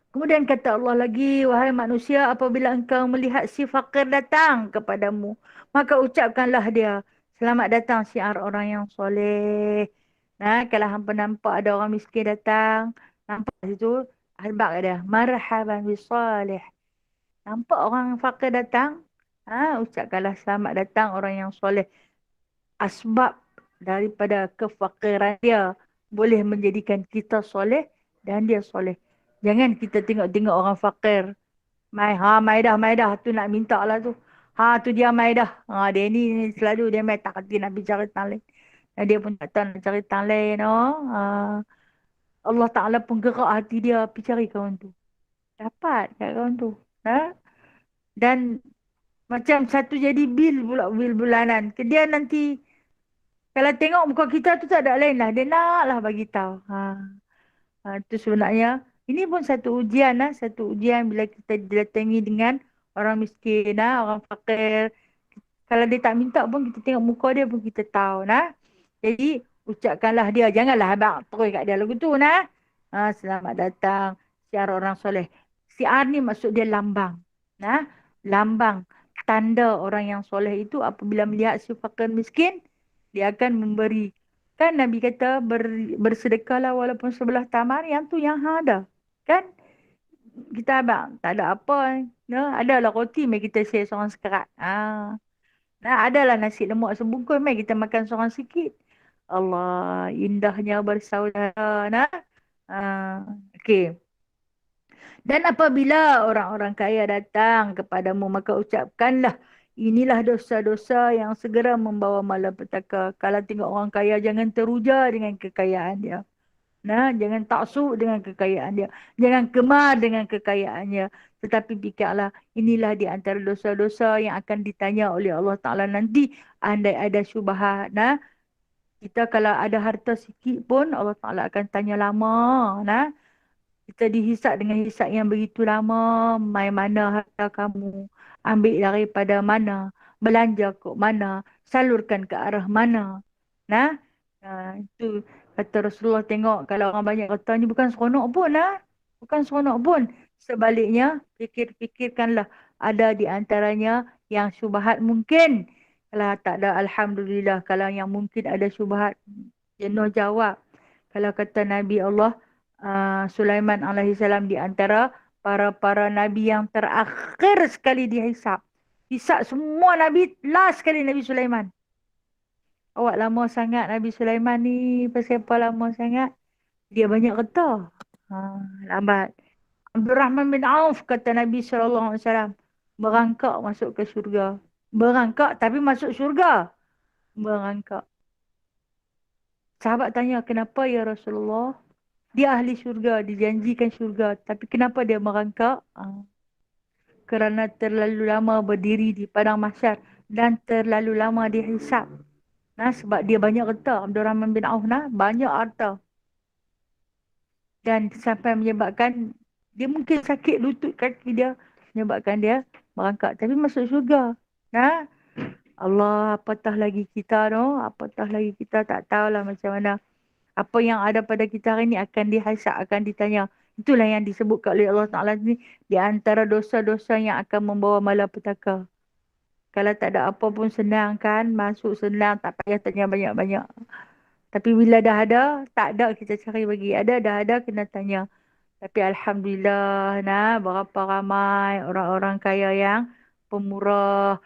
Kemudian kata Allah lagi, wahai manusia, apabila engkau melihat si fakir datang kepadamu, maka ucapkanlah dia, selamat datang syiar orang yang soleh. Nah, kalau hampa nampak ada orang miskin datang, nampak situ, albak dia, marhaban bisalih. Nampak orang fakir datang, ucapkanlah selamat datang orang yang soleh. Asbab daripada kefakiran dia boleh menjadikan kita soleh dan dia soleh. Jangan kita tengok-tengok orang fakir. Mai dah. Tu nak minta lah tu. Tu dia mai dah. Dia ni selalu dia mai tak kerti nak bicara tang lain. Dan dia pun tak tahu nak cari tang lain. Allah Ta'ala pun gerak hati dia pergi cari kawan tu. Dapat kat kawan tu. Dan macam satu jadi bil pula, bil bulanan. Dia nanti kalau tengok muka kita tu tak ada lain lah. Dia nak lah bagi tahu. Itu sebenarnya ini pun satu ujian lah, satu ujian bila kita didatangi dengan orang miskin lah, orang fakir. Kalau dia tak minta pun kita tengok muka dia pun kita tahu nah. Jadi ucapkanlah dia, janganlah abang terus kat dia lagu tu nah. Selamat datang siar orang soleh. Siar ni maksud dia lambang. Nah, lambang tanda orang yang soleh itu apabila melihat si fakir miskin dia akan memberi. Kan Nabi kata bersedekahlah walaupun sebelah tamar, yang tu yang hang ada. Kan? Kita abang, tak ada apa. No? Adalah roti, mari kita share seorang sekerat. Nah, adalah nasi lemak sebungkus, mari kita makan seorang sikit. Allah, indahnya bersaudara. Nah? Okey. Dan apabila orang-orang kaya datang kepadamu, maka ucapkanlah, inilah dosa-dosa yang segera membawa malapetaka. Kalau tengok orang kaya, jangan teruja dengan kekayaan dia. Nah, jangan taksub dengan kekayaan dia. Jangan kemar dengan kekayaannya. Tetapi fikirlah, inilah di antara dosa-dosa yang akan ditanya oleh Allah Ta'ala nanti. Andai ada syubhat. Nah, kita kalau ada harta sikit pun, Allah Ta'ala akan tanya lama. Nah, kita dihisap dengan hisap yang begitu lama. Mai mana harta kamu? Ambil daripada mana? Belanja ke mana? Salurkan ke arah mana? Nah, itu kata Rasulullah, tengok kalau orang banyak harta ni bukan seronok pun lah. Bukan seronok pun. Sebaliknya, fikir-fikirkanlah ada di antaranya yang syubhat mungkin. Kalau tak ada, Alhamdulillah. Kalau yang mungkin ada syubhat, jenuh jawab. Kalau kata Nabi Allah, Sulaiman alaihissalam di antara para nabi yang terakhir sekali dihisap. Hisap semua nabi, last sekali Nabi Sulaiman. Awak lama sangat Nabi Sulaiman ni. Pasal apa lama sangat? Dia banyak harta. Lambat. Abdul Rahman bin Auf kata Nabi SAW. Berangkak masuk ke syurga. Berangkak tapi masuk syurga. Berangkak. Sahabat tanya, kenapa ya Rasulullah? Dia ahli syurga, dijanjikan syurga. Tapi kenapa dia merangkak? kerana terlalu lama berdiri di padang mahsyar dan terlalu lama dihisap. Sebab dia banyak harta. Abdul Rahman bin Auf banyak harta. Dan sampai menyebabkan dia mungkin sakit lutut kaki dia, menyebabkan dia merangkak. Tapi masuk syurga. Allah, apatah lagi kita apatah lagi kita, tak tahulah macam mana. Apa yang ada pada kita hari ni akan dihisap, akan ditanya. Itulah yang disebutkan oleh Allah Ta'ala ni di antara dosa-dosa yang akan membawa malapetaka. Kalau tak ada apa pun senang kan, masuk senang, tak payah tanya banyak-banyak. Tapi bila dah ada, tak ada kita cari bagi. Ada, dah ada, kena tanya. Tapi Alhamdulillah, berapa ramai orang-orang kaya yang pemurah.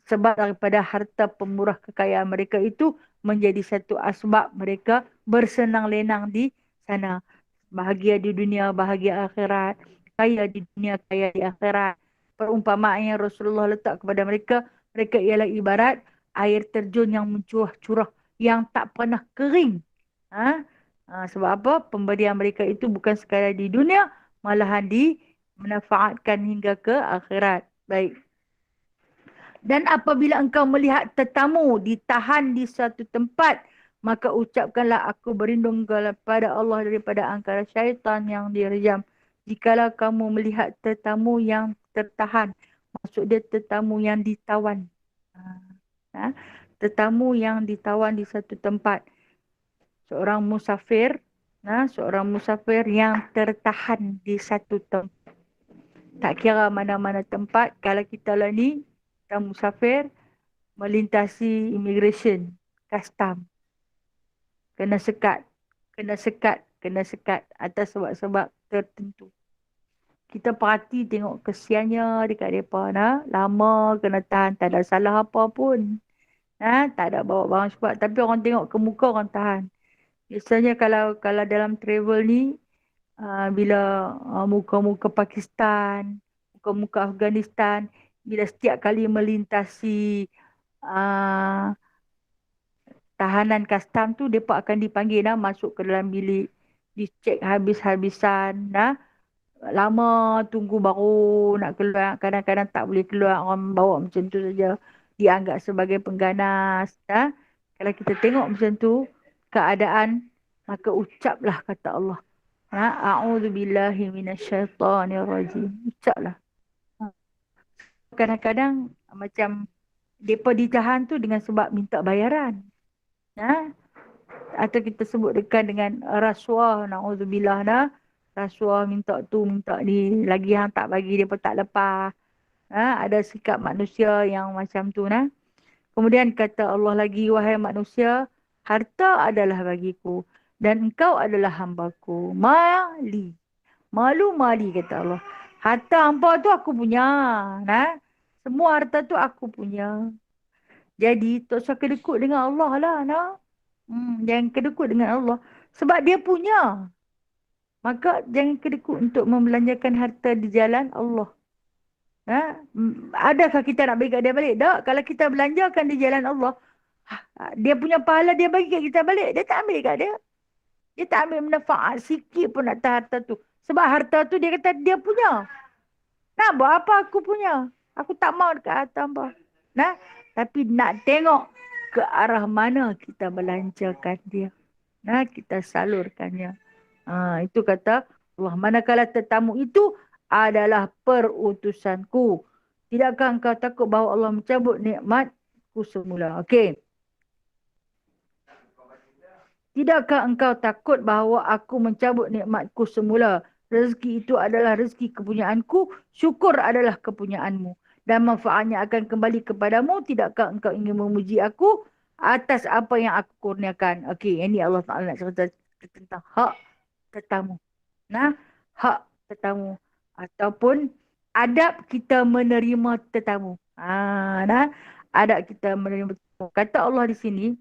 Sebab daripada harta pemurah kekayaan mereka itu menjadi satu asbab mereka bersenang lenang di sana. Bahagia di dunia, bahagia akhirat. Kaya di dunia, kaya di akhirat. Perumpamaan yang Rasulullah letak kepada mereka, mereka ialah ibarat air terjun yang mencurah-curah, yang tak pernah kering. Sebab apa? Pemberian mereka itu bukan sekadar di dunia, malahan dimanfaatkan hingga ke akhirat. Baik. Dan apabila engkau melihat tetamu ditahan di satu tempat, maka ucapkanlah aku berlindung kepada Allah daripada angkara syaitan yang direjam. Jikalau kamu melihat tetamu yang tertahan, maksud dia tetamu yang ditawan. Tetamu yang ditawan di satu tempat. Seorang musafir yang tertahan di satu tempat. Tak kira mana-mana tempat, kalau kita lah ni, kita musafir, melintasi immigration, custom. Kena sekat atas sebab-sebab tertentu. Kita perhati tengok kesiannya dekat mereka. Lama kena tahan, tak ada salah apa pun. Tak ada bawa barang sebab. Tapi orang tengok ke muka, orang tahan. Biasanya kalau dalam travel ni, bila muka-muka Pakistan, muka-muka Afghanistan, bila setiap kali melintasi tahanan custom tu, mereka akan dipanggil masuk ke dalam bilik, dicek habis-habisan. Lama tunggu baru nak keluar. Kadang-kadang tak boleh keluar, orang bawa macam tu saja. Dianggap sebagai pengganas. Kalau kita tengok macam tu, keadaan, maka ucaplah kata Allah. A'udzubillahi minasyaitanirrajim. Ucaplah. Kadang-kadang macam mereka ditahan tu dengan sebab minta bayaran. Atau kita sebut dekat dengan rasuah. Na'udzubillah. Rasuah minta tu, minta ni. Lagi yang tak bagi, mereka tak lepas. Ada sikap manusia yang macam tu. Kemudian kata Allah lagi, wahai manusia, harta adalah bagiku. Dan engkau adalah hambaku. Malu mali kata Allah. Harta hampa tu aku punya. Semua harta tu aku punya. Jadi tak usah kedekut dengan Allah lah. Jangan kedekut dengan Allah. Sebab dia punya. Maka jangan kedekut untuk membelanjakan harta di jalan Allah. Adakah kita nak bagi kat dia balik? Tak. Kalau kita belanjakan di jalan Allah, dia punya pahala dia bagi kat kita balik. Dia tak ambil kat dia. Dia tak ambil manfaat sikit pun atas harta tu. Sebab harta tu dia kata dia punya. Nak buat apa aku punya? Aku tak mau dekat harta hamba. Tapi nak tengok ke arah mana kita belanjakan dia. Kita salurkannya. Itu kata Allah. Manakala tetamu itu adalah perutusanku. Tidakkah engkau takut bahawa Allah mencabut nikmatku semula? Okey. Tidakkah engkau takut bahawa aku mencabut nikmatku semula? Rezeki itu adalah rezeki kepunyaanku, syukur adalah kepunyaanmu. Dan manfaatnya akan kembali kepadamu. Tidakkah engkau ingin memuji aku atas apa yang aku kurniakan? Okey, ini Allah Ta'ala nak cerita tentang hak tetamu. Hak tetamu. Ataupun adab kita menerima tetamu. Adab kita menerima tetamu. Kata Allah di sini,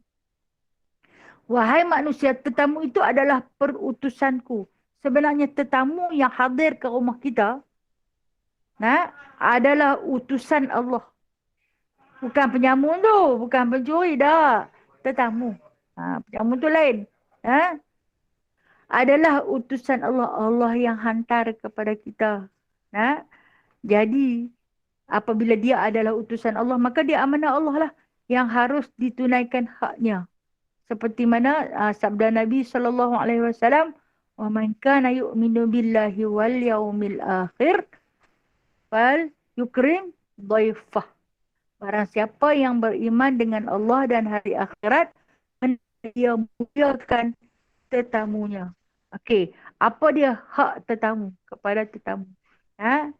wahai manusia, tetamu itu adalah perutusanku. Sebenarnya tetamu yang hadir ke rumah kita adalah utusan Allah. Bukan penyamun tu. Bukan pencuri dah. Tetamu. Penyamun tu lain. Adalah utusan Allah. Allah yang hantar kepada kita. Jadi apabila dia adalah utusan Allah, maka dia amanah Allah lah yang harus ditunaikan haknya. Seperti mana sabda Nabi SAW, "Wa man kana yu'minu billahi wal yaumil akhir fal yukrim dhaifah." Barang siapa yang beriman dengan Allah dan hari akhirat, dia muliakan tetamunya. Okey, apa dia hak tetamu kepada tetamu? Ha?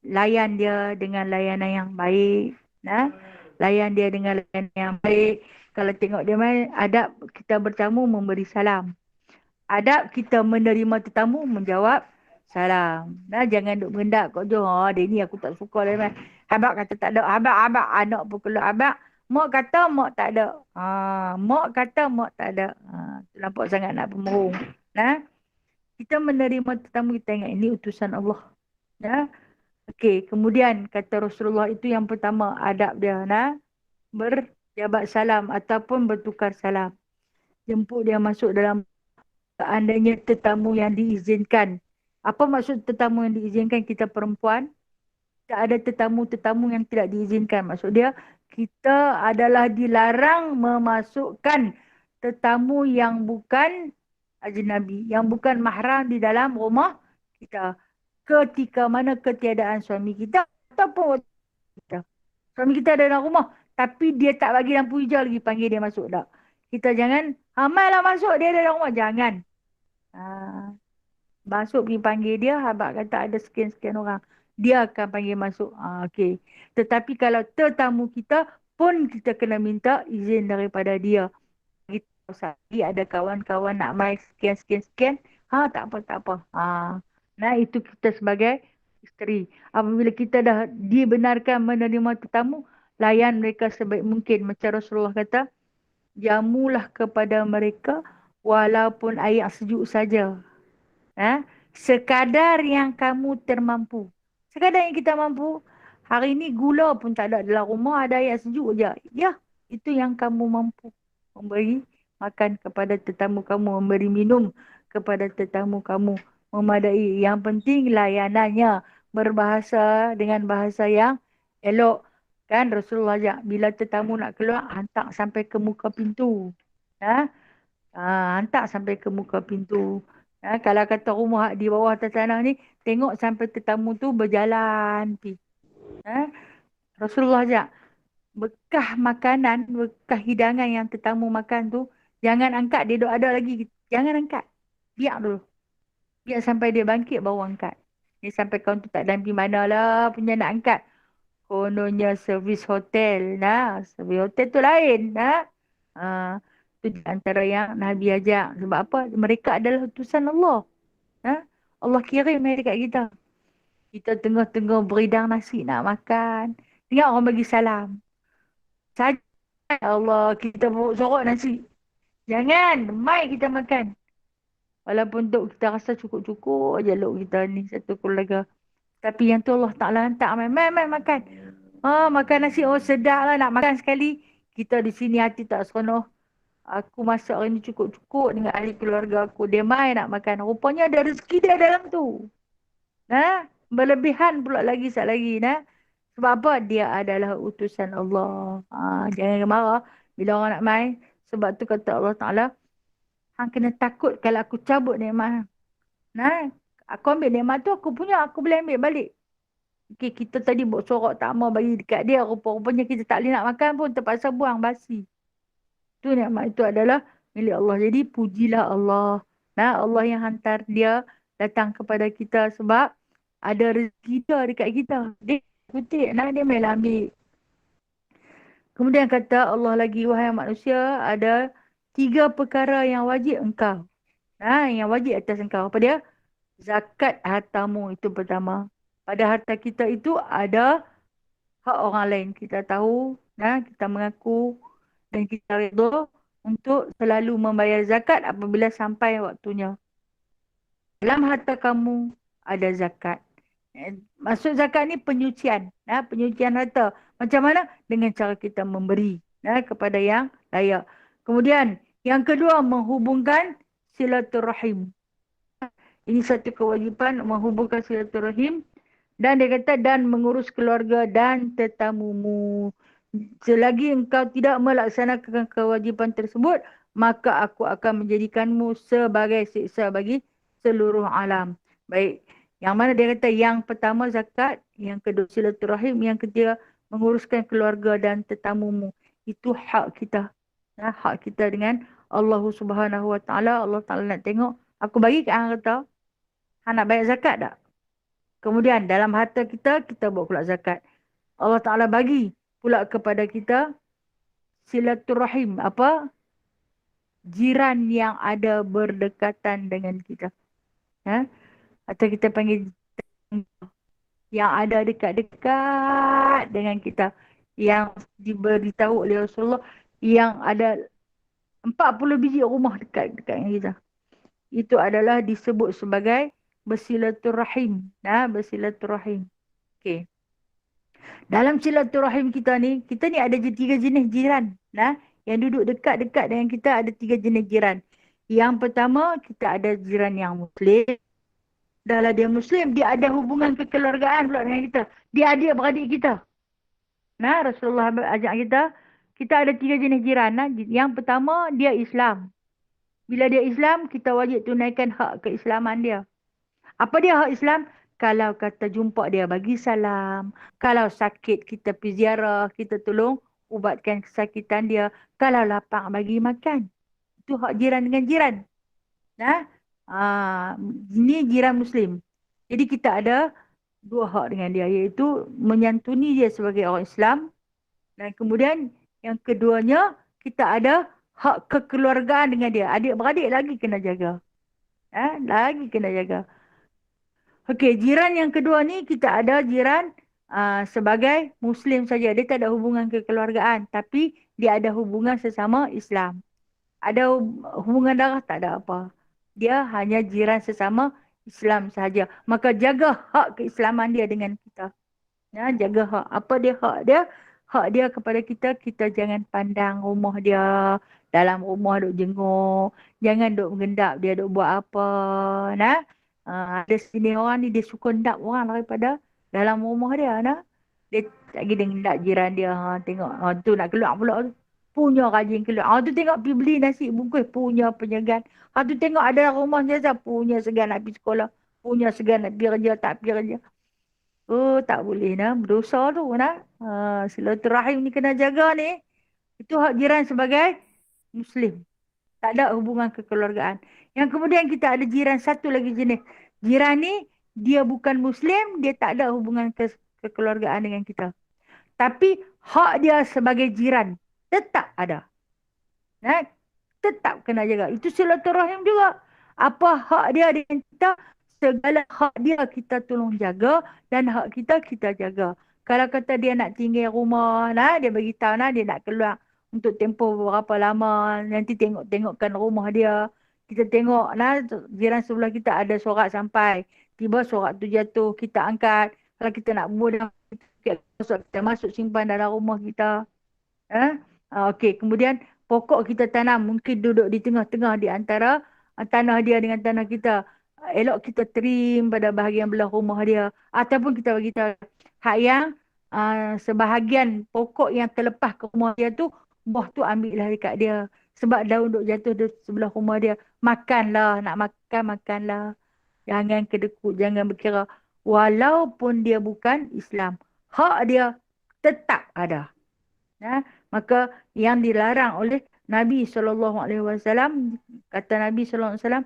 Layan dia dengan layanan yang baik. Ha? Layan dia dengan layanan yang baik. Kalau tengok dia main, adab kita bertamu memberi salam. Adab kita menerima tetamu menjawab salam. Nah, jangan duk mengendap kau je. Dia ni aku tak suka dia main. Abang kata tak ada. Abang anak pun keluar abang. Mak kata mak tak ada. Mak kata mak tak ada. Nampak sangat nak pemerung. Nah, kita menerima tetamu, kita ingat ini utusan Allah. Nah, okey, kemudian kata Rasulullah itu yang pertama adab dia, nah, berjabat salam ataupun bertukar salam. Jemput dia masuk dalam, seandainya tetamu yang diizinkan. Apa maksud tetamu yang diizinkan? Kita perempuan, tak ada tetamu-tetamu yang tidak diizinkan. Maksud dia, kita adalah dilarang memasukkan tetamu yang bukan ajnabi, yang bukan mahram di dalam rumah kita. Ketika mana ketiadaan suami kita ataupun kita. Suami kita ada dalam rumah, tapi dia tak bagi lampu hijau lagi, panggil dia masuk tak. Kita jangan, Amal lah masuk, dia ada dalam rumah. Jangan. Masuk pergi panggil dia, abang kata ada sekian-sekian orang. Dia akan panggil masuk. Okey. Tetapi kalau tetamu kita pun kita kena minta izin daripada dia. Kita lagi ada kawan-kawan nak mai sekian-sekian. Tak apa, tak apa. Nah, itu kita sebagai isteri. Apabila kita dah dibenarkan menerima tetamu, layan mereka sebaik mungkin. Macam Rasulullah kata, jamulah kepada mereka walaupun air sejuk saja. Sekadar yang kamu termampu. Sekadar yang kita mampu. Hari ini gula pun tak ada dalam rumah, ada air sejuk je. Ya, itu yang kamu mampu. Memberi makan kepada tetamu kamu, memberi minum kepada tetamu kamu. Memadai. Yang penting layanannya berbahasa dengan bahasa yang elok. Kan Rasulullah ajak, bila tetamu nak keluar, hantar sampai ke muka pintu. Hantar sampai ke muka pintu. Kalau kata rumah di bawah atas tanah ni, tengok sampai tetamu tu berjalan. Rasulullah ajak, bekah makanan, bekah hidangan yang tetamu makan tu, jangan angkat, dia duk ada lagi. Jangan angkat. Biar dulu. Biar sampai dia bangkit baru angkat. Dia sampai kau tu tak dan pergi mana lah punya nak angkat. Kononnya servis hotel. Servis hotel tu lain. Itu antara yang Nabi ajak. Sebab apa? Mereka adalah utusan Allah. Allah kirim mereka kat kita. Kita tengah-tengah beridang nasi nak makan. Tengok orang bagi salam. Saja Allah, kita sorok nasi. Jangan, mai kita makan. Walaupun untuk kita rasa cukup-cukup aja luk kita ni satu keluarga. Tapi yang tu Allah Ta'ala hantar. Mai makan. Makan nasi. Sedap lah nak makan sekali. Kita di sini hati tak seronok. Aku masak hari ni cukup-cukup dengan ahli keluarga aku. Dia mai nak makan. Rupanya ada rezeki dia dalam tu. Berlebihan pula lagi sekali lagi. Sebab apa? Dia adalah utusan Allah. Jangan marah bila orang nak mai. Sebab tu kata Allah Ta'ala, hang kena takut kalau aku cabut nikmat. Aku ambil nikmat tu, aku punya, aku boleh ambil balik. Okay, kita tadi buat sorok tak mau bagi dekat dia. Rupanya kita tak boleh nak makan pun, terpaksa buang basi. Itu nikmat itu adalah milik Allah. Jadi pujilah Allah. Allah yang hantar dia datang kepada kita sebab ada rezeki dia dekat kita. Dia kutip, dia main ambil. Kemudian kata Allah lagi, wahai manusia, ada 3 perkara yang wajib engkau. Yang wajib atas engkau. Apa dia? Zakat hartamu, itu pertama. Pada harta kita itu ada hak orang lain. Kita tahu, kita mengaku dan kita redha untuk selalu membayar zakat apabila sampai waktunya. Dalam harta kamu ada zakat. Maksud zakat ni penyucian. Penyucian harta. Macam mana? Dengan cara kita memberi kepada yang layak. Kemudian, yang kedua, menghubungkan silaturahim. Ini satu kewajipan, menghubungkan silaturahim Dan dia kata, dan mengurus keluarga dan tetamumu. Selagi engkau tidak melaksanakan kewajipan tersebut, maka aku akan menjadikanmu sebagai siksa bagi seluruh alam. Baik. Yang mana dia kata yang pertama zakat, yang kedua silaturahim, yang ketiga menguruskan keluarga dan tetamumu. Itu hak kita. Ya, hak kita dengan Allah Subhanahu Wa Taala. Allah Taala nak tengok. Aku bagi kat hang kata, hang nak bayar zakat tak? Kemudian dalam harta kita, kita buat pula zakat. Allah Ta'ala bagi pula kepada kita silaturahim. Apa? Jiran yang ada berdekatan dengan kita. Ha? Atau kita panggil yang ada dekat-dekat dengan kita. Yang diberitahu oleh Rasulullah yang ada 40 biji rumah dekat-dekat dengan kita. Itu adalah disebut sebagai bersilaturahim. Bersilaturahim. Okey. Dalam silaturahim kita ni ada je 3 jenis jiran. Yang duduk dekat-dekat dengan kita ada 3 jenis jiran. Yang pertama, kita ada jiran yang Muslim. Dahlah dia Muslim, dia ada hubungan kekeluargaan pula dengan kita. Dia adik-beradik kita. Rasulullah ajak kita ada 3 jenis jiran. Yang pertama, dia Islam. Bila dia Islam, kita wajib tunaikan hak keislaman dia. Apa dia hak Islam? Kalau kata jumpa dia bagi salam. Kalau sakit kita pergi ziarah, kita tolong ubatkan kesakitan dia. Kalau lapar bagi makan. Itu hak jiran dengan jiran. Ini jiran Muslim. Jadi kita ada 2 hak dengan dia, iaitu menyantuni dia sebagai orang Islam. Dan kemudian yang keduanya, kita ada hak kekeluargaan dengan dia. Adik-beradik lagi kena jaga. Lagi kena jaga. Okey, jiran yang kedua ni kita ada jiran sebagai Muslim saja. Dia tak ada hubungan kekeluargaan. Tapi dia ada hubungan sesama Islam. Ada hubungan darah tak ada apa. Dia hanya jiran sesama Islam sahaja. Maka jaga hak keislaman dia dengan kita. Jaga hak. Apa dia hak dia? Hak dia kepada kita, kita jangan pandang rumah dia. Dalam rumah duk jenguk. Jangan duk mengendap dia duk buat apa. Ada sini orang ni dia suka endap orang daripada dalam rumah dia. Dia tak pergi dengan jiran dia. Tengok tu nak keluar pula tu. Punya rajin keluar. Tu tengok pergi beli nasi bungkus. Punya penyegan. Tu tengok ada rumah jasa. Punya segan nak pergi sekolah. Punya segan nak pergi kerja. Tak pergi kerja. Oh tak boleh berdosa tu silaturahim ni kena jaga ni. Itu hak jiran sebagai Muslim. Tak ada hubungan kekeluargaan. Yang kemudian kita ada jiran satu lagi jenis. Jiran ni dia bukan Muslim, dia tak ada hubungan kekeluargaan dengan kita. Tapi hak dia sebagai jiran tetap ada. Tetap kena jaga. Itu silaturahim juga. Apa hak dia dengan kita? Segala hak dia kita tolong jaga dan hak kita jaga. Kalau kata dia nak tinggal rumah, dia bagi tahu dia nak keluar untuk tempoh berapa lama, nanti tengokkan rumah dia. Kita tengok jiran sebelah kita ada sorak sampai. Tiba sorak tu jatuh, kita angkat. Kalau kita nak buang, kita masuk simpan dalam rumah kita. Okey, kemudian pokok kita tanam mungkin duduk di tengah-tengah di antara tanah dia dengan tanah kita. Elok kita trim pada bahagian belah rumah dia. Ataupun kita bagi tahu hak yang sebahagian pokok yang terlepas ke rumah dia tu, buah tu ambillah dekat dia. Sebab daun duk jatuh di sebelah rumah dia. Makanlah, nak makan, makanlah. Jangan kedekut, jangan berkira. Walaupun dia bukan Islam. Hak dia tetap ada. Maka yang dilarang oleh Nabi SAW, kata Nabi SAW,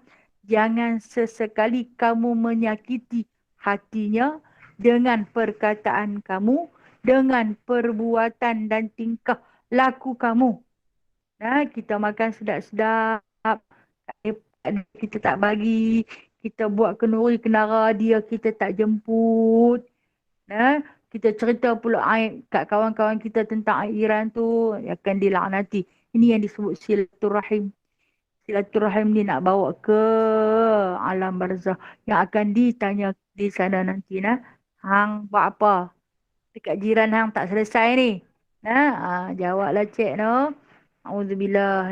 jangan sesekali kamu menyakiti hatinya dengan perkataan kamu, dengan perbuatan dan tingkah laku kamu. Kita makan sedap-sedap, kita tak bagi, kita buat kenduri kenara dia, kita tak jemput. Kita cerita pula aib kat kawan-kawan kita tentang airan tu, akan dilaknati. Ini yang disebut silaturahim. Silaturahim ni nak bawa ke alam barzah yang akan ditanya di sana nanti. Hang buat apa? Dekat jiran hang tak selesai ni. Jawablah cik no. Auzubillah.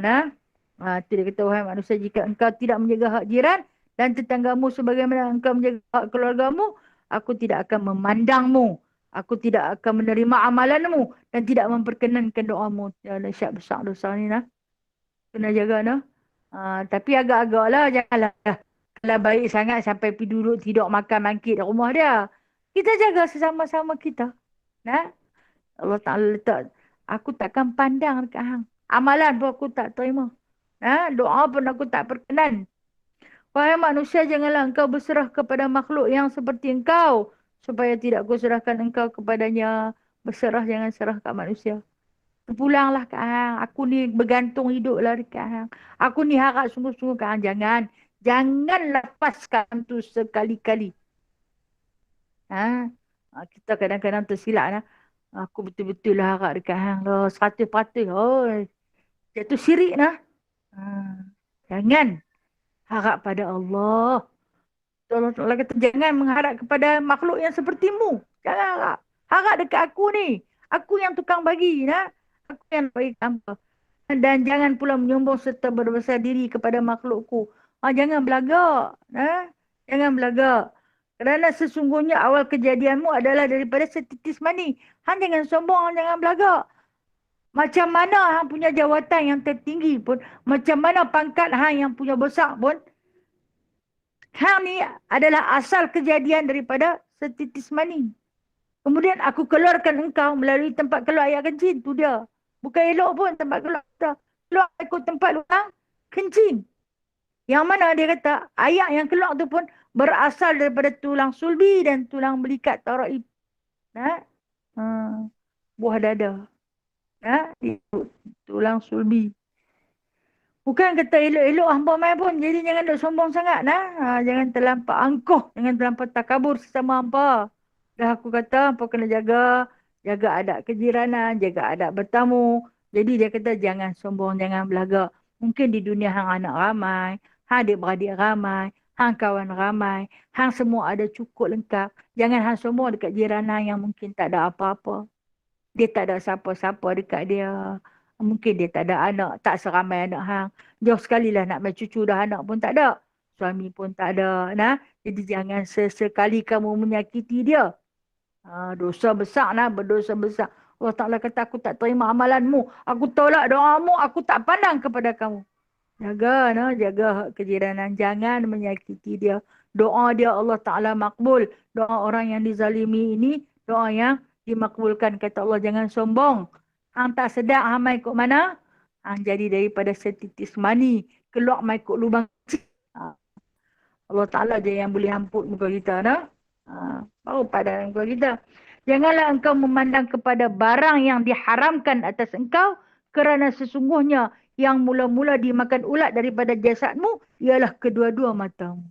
Tu dia kata, wahai manusia, jika engkau tidak menjaga hak jiran dan tetanggamu sebagaimana engkau menjaga hak keluargamu, Aku tidak akan memandangmu. Aku tidak akan menerima amalanmu dan tidak memperkenankan doamu. Ya, dahsyat besar dosa ni nah. Kena jaga nah. Tapi agak-agak lah, janganlah kalau baik sangat sampai pergi duduk tidur makan mangkit di rumah dia. Kita jaga sesama-sama kita. Nah, Allah Ta'ala letak, aku takkan pandang dekat hang. Amalan pun aku tak terima. Doa pun aku tak perkenan. Wahai manusia, janganlah engkau berserah kepada makhluk yang seperti engkau. Supaya tidak aku serahkan engkau kepadanya. Berserah, jangan serah kat manusia. Pulanglah kat hang. Aku ni bergantung hiduplah dekat hang. Aku ni harap sungguh-sungguh kat hang. Jangan. Jangan lepaskan tu sekali-kali. Kita kadang-kadang tersilap lah. Aku betul-betul lah harap dekat hang lah. 100%. Oh, jatuh syirik lah. Jangan. Harap pada Allah. Allah Ta'ala kata, jangan mengharap kepada makhluk yang sepertimu. Jangan harap. Harap dekat aku ni. Aku yang tukang bagi. Aku yang bagi tanpa. Dan jangan pula menyombong serta berbesar diri kepada makhlukku. Jangan belagak. Jangan belagak. Kerana sesungguhnya awal kejadianmu adalah daripada setitis mani. Hang jangan sombong, hang jangan belagak. Macam mana hang punya jawatan yang tertinggi pun, macam mana pangkat hang yang punya besar pun, hang ni adalah asal kejadian daripada setitis mani. Kemudian aku keluarkan engkau melalui tempat keluar air kencing. Tu dia. Bukan elok pun tempat keluar kita. Keluar ikut tempat luar kencing. Yang mana dia kata air yang keluar tu pun berasal daripada tulang sulbi dan tulang belikat taraib. Buah dada. Tulang sulbi. Bukan kata elok-elok hamba mai pun. Jadi jangan duk sombong sangat. Jangan terlampau angkuh. Jangan terlampau takabur sesama hamba. Dah aku kata hamba kena jaga. Jaga adab kejiranan. Jaga adab bertamu. Jadi dia kata jangan sombong. Jangan belagak. Mungkin di dunia hang anak ramai. Hang adik-beradik ramai. Hang kawan ramai. Hang semua ada cukup lengkap. Jangan hang sombong dekat jiranan yang mungkin tak ada apa-apa. Dia tak ada siapa-siapa dekat dia. Mungkin dia tak ada anak, tak seramai anak hang. Jauh sekali lah nak main cucu dah, anak pun tak ada. Suami pun tak ada. Jadi jangan sesekali kamu menyakiti dia. Dosa besar berdosa besar. Allah Ta'ala kata aku tak terima amalanmu. Aku tolak doamu, aku tak pandang kepada kamu. Jaga kejiranan. Jangan menyakiti dia. Doa dia Allah Ta'ala makbul. Doa orang yang dizalimi ini, doa yang dimakbulkan. Kata Allah, jangan sombong. Hang tak sedar, hang mai ikut mana? Hang jadi daripada setitis mani. Keluar mai ikut lubang. Allah Ta'ala je yang boleh amput muka kita. Baru pada muka kita. Janganlah engkau memandang kepada barang yang diharamkan atas engkau. Kerana sesungguhnya yang mula-mula dimakan ulat daripada jasadmu ialah kedua-dua matamu.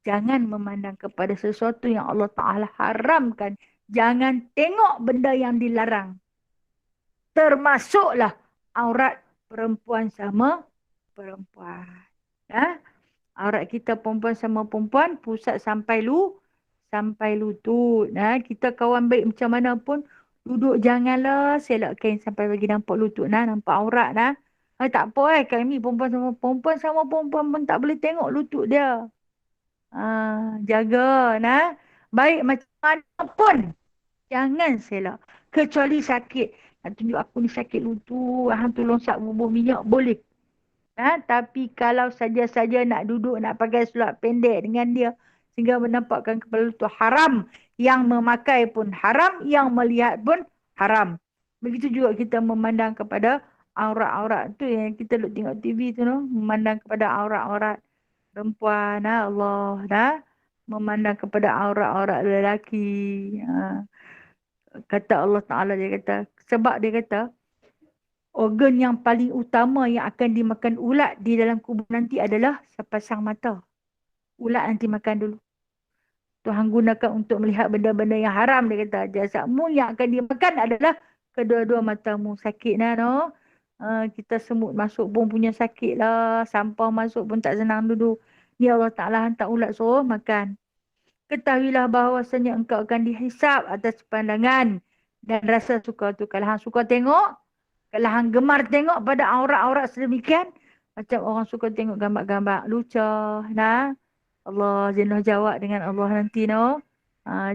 Jangan memandang kepada sesuatu yang Allah Ta'ala haramkan. Jangan tengok benda yang dilarang. Termasuklah aurat perempuan sama perempuan. Aurat kita perempuan sama perempuan, pusat sampai lutut. Kita kawan baik macam mana pun, duduk janganlah selak kain sampai bagi nampak lutut. Nampak aurat. Tak apa kami perempuan sama perempuan pun tak boleh tengok lutut dia. Jaga. Baik macam mana pun, jangan selak. Kecuali sakit. Nak tunjuk aku ni sakit lutut, hang tolong sak bubuh minyak, boleh. Tapi kalau saja-saja nak duduk, nak pakai seluar pendek dengan dia, sehingga menampakkan kepala lutut, haram. Yang memakai pun haram, yang melihat pun haram. Begitu juga kita memandang kepada aurat-aurat tu yang kita duduk tengok TV tu, memandang kepada aurat-aurat perempuan, Allah, memandang kepada aurat-aurat lelaki. Kata Allah Ta'ala, dia kata, sebab dia kata, organ yang paling utama yang akan dimakan ulat di dalam kubur nanti adalah sepasang mata. Ulat nanti makan dulu. Tuhan gunakan untuk melihat benda-benda yang haram. Dia kata, jasadmu yang akan dimakan adalah kedua-dua matamu. Sakit kita semut masuk pun punya sakit lah. Sampah masuk pun tak senang duduk. Ni Allah Ta'ala hantar ulat suruh makan. Ketahuilah bahawasanya engkau akan dihisap atas pandangan dan rasa suka tu. Kalau hang suka tengok, kalau hang gemar tengok pada aurat-aurat sedemikian, macam orang suka tengok gambar-gambar lucah. Allah jenuh jawab dengan Allah nanti.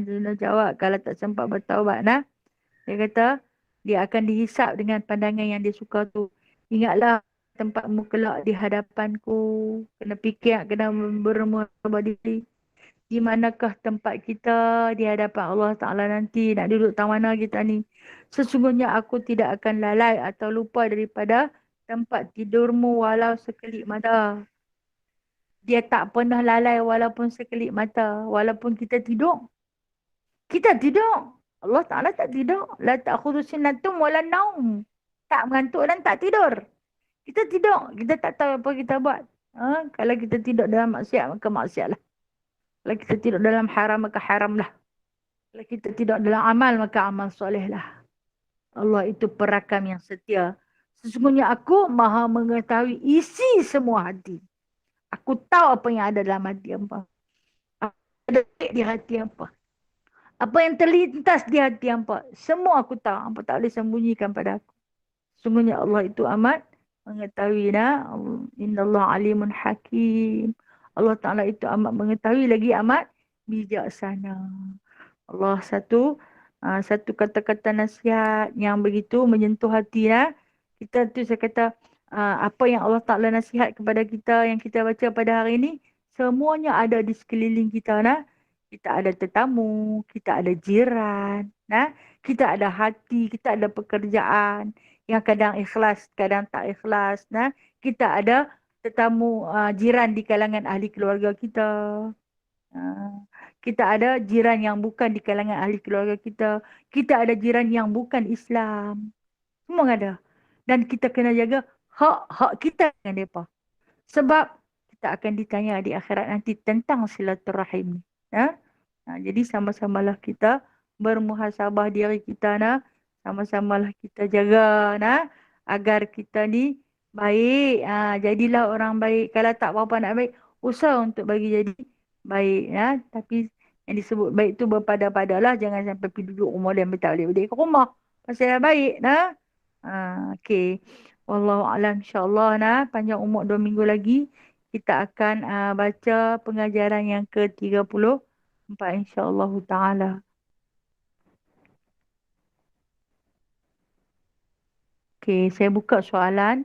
Juno jawab kalau tak sempat bertaubat nah. Dia kata dia akan dihisap dengan pandangan yang dia suka tu. Ingatlah tempatmu kelak di hadapanku. Kena fikir, kena bermuhasabah diri. Di manakah tempat kita di hadapan Allah Ta'ala nanti. Nak duduk tang mana kita ni. Sesungguhnya aku tidak akan lalai atau lupa daripada tempat tidurmu walau sekelip mata. Dia tak pernah lalai walaupun sekelip mata. Walaupun kita tidur. Kita tidur. Allah Ta'ala tak tidur. La ta'khudhu sinnatum wala naum. Tak mengantuk dan tak tidur. Kita tidur. Kita tak tahu apa kita buat. Kalau kita tidur dalam maksiat, maka maksiatlah. Kalau kita tidur dalam haram, maka haramlah. Kalau kita tidur dalam amal, maka amal solehlah. Allah itu perakam yang setia. Sesungguhnya aku maha mengetahui isi semua hati. Aku tahu apa yang ada dalam hati hampa. Apa yang ada di hati hampa. Apa yang terlintas di hati hampa. Semua aku tahu. Hampa tak boleh sembunyikan pada aku. Sungguhnya Allah itu amat mengetahui. Inna Allah alimun hakim. Allah Ta'ala itu amat mengetahui lagi amat bijaksana. Allah satu kata-kata nasihat yang begitu menyentuh hati. Kita tu saya kata apa yang Allah Ta'ala nasihat kepada kita yang kita baca pada hari ini. Semuanya ada di sekeliling kita. Kita ada tetamu, kita ada jiran, kita ada hati, kita ada pekerjaan yang kadang ikhlas, kadang tak ikhlas. Kita ada tetamu jiran di kalangan ahli keluarga kita. Kita ada jiran yang bukan di kalangan ahli keluarga kita. Kita ada jiran yang bukan Islam. Semua ada. Dan kita kena jaga hak-hak kita dengan mereka. Sebab kita akan ditanya di akhirat nanti tentang silaturahim. Jadi sama-samalah kita bermuhasabah diri kita. Sama-samalah kita jaga agar kita ni baik. Jadilah orang baik. Kalau tak apa-apa nak baik, usaha untuk bagi jadi baik. Tapi yang disebut baik tu berpada-padalah. Jangan sampai pergi duduk rumah dan tak boleh balik ke rumah. Pasal baik. Okay. Wallahualam, insyaAllah panjang umur 2 minggu lagi kita akan baca pengajaran yang ke-34 insyaAllah ta'ala. Okay, saya buka soalan.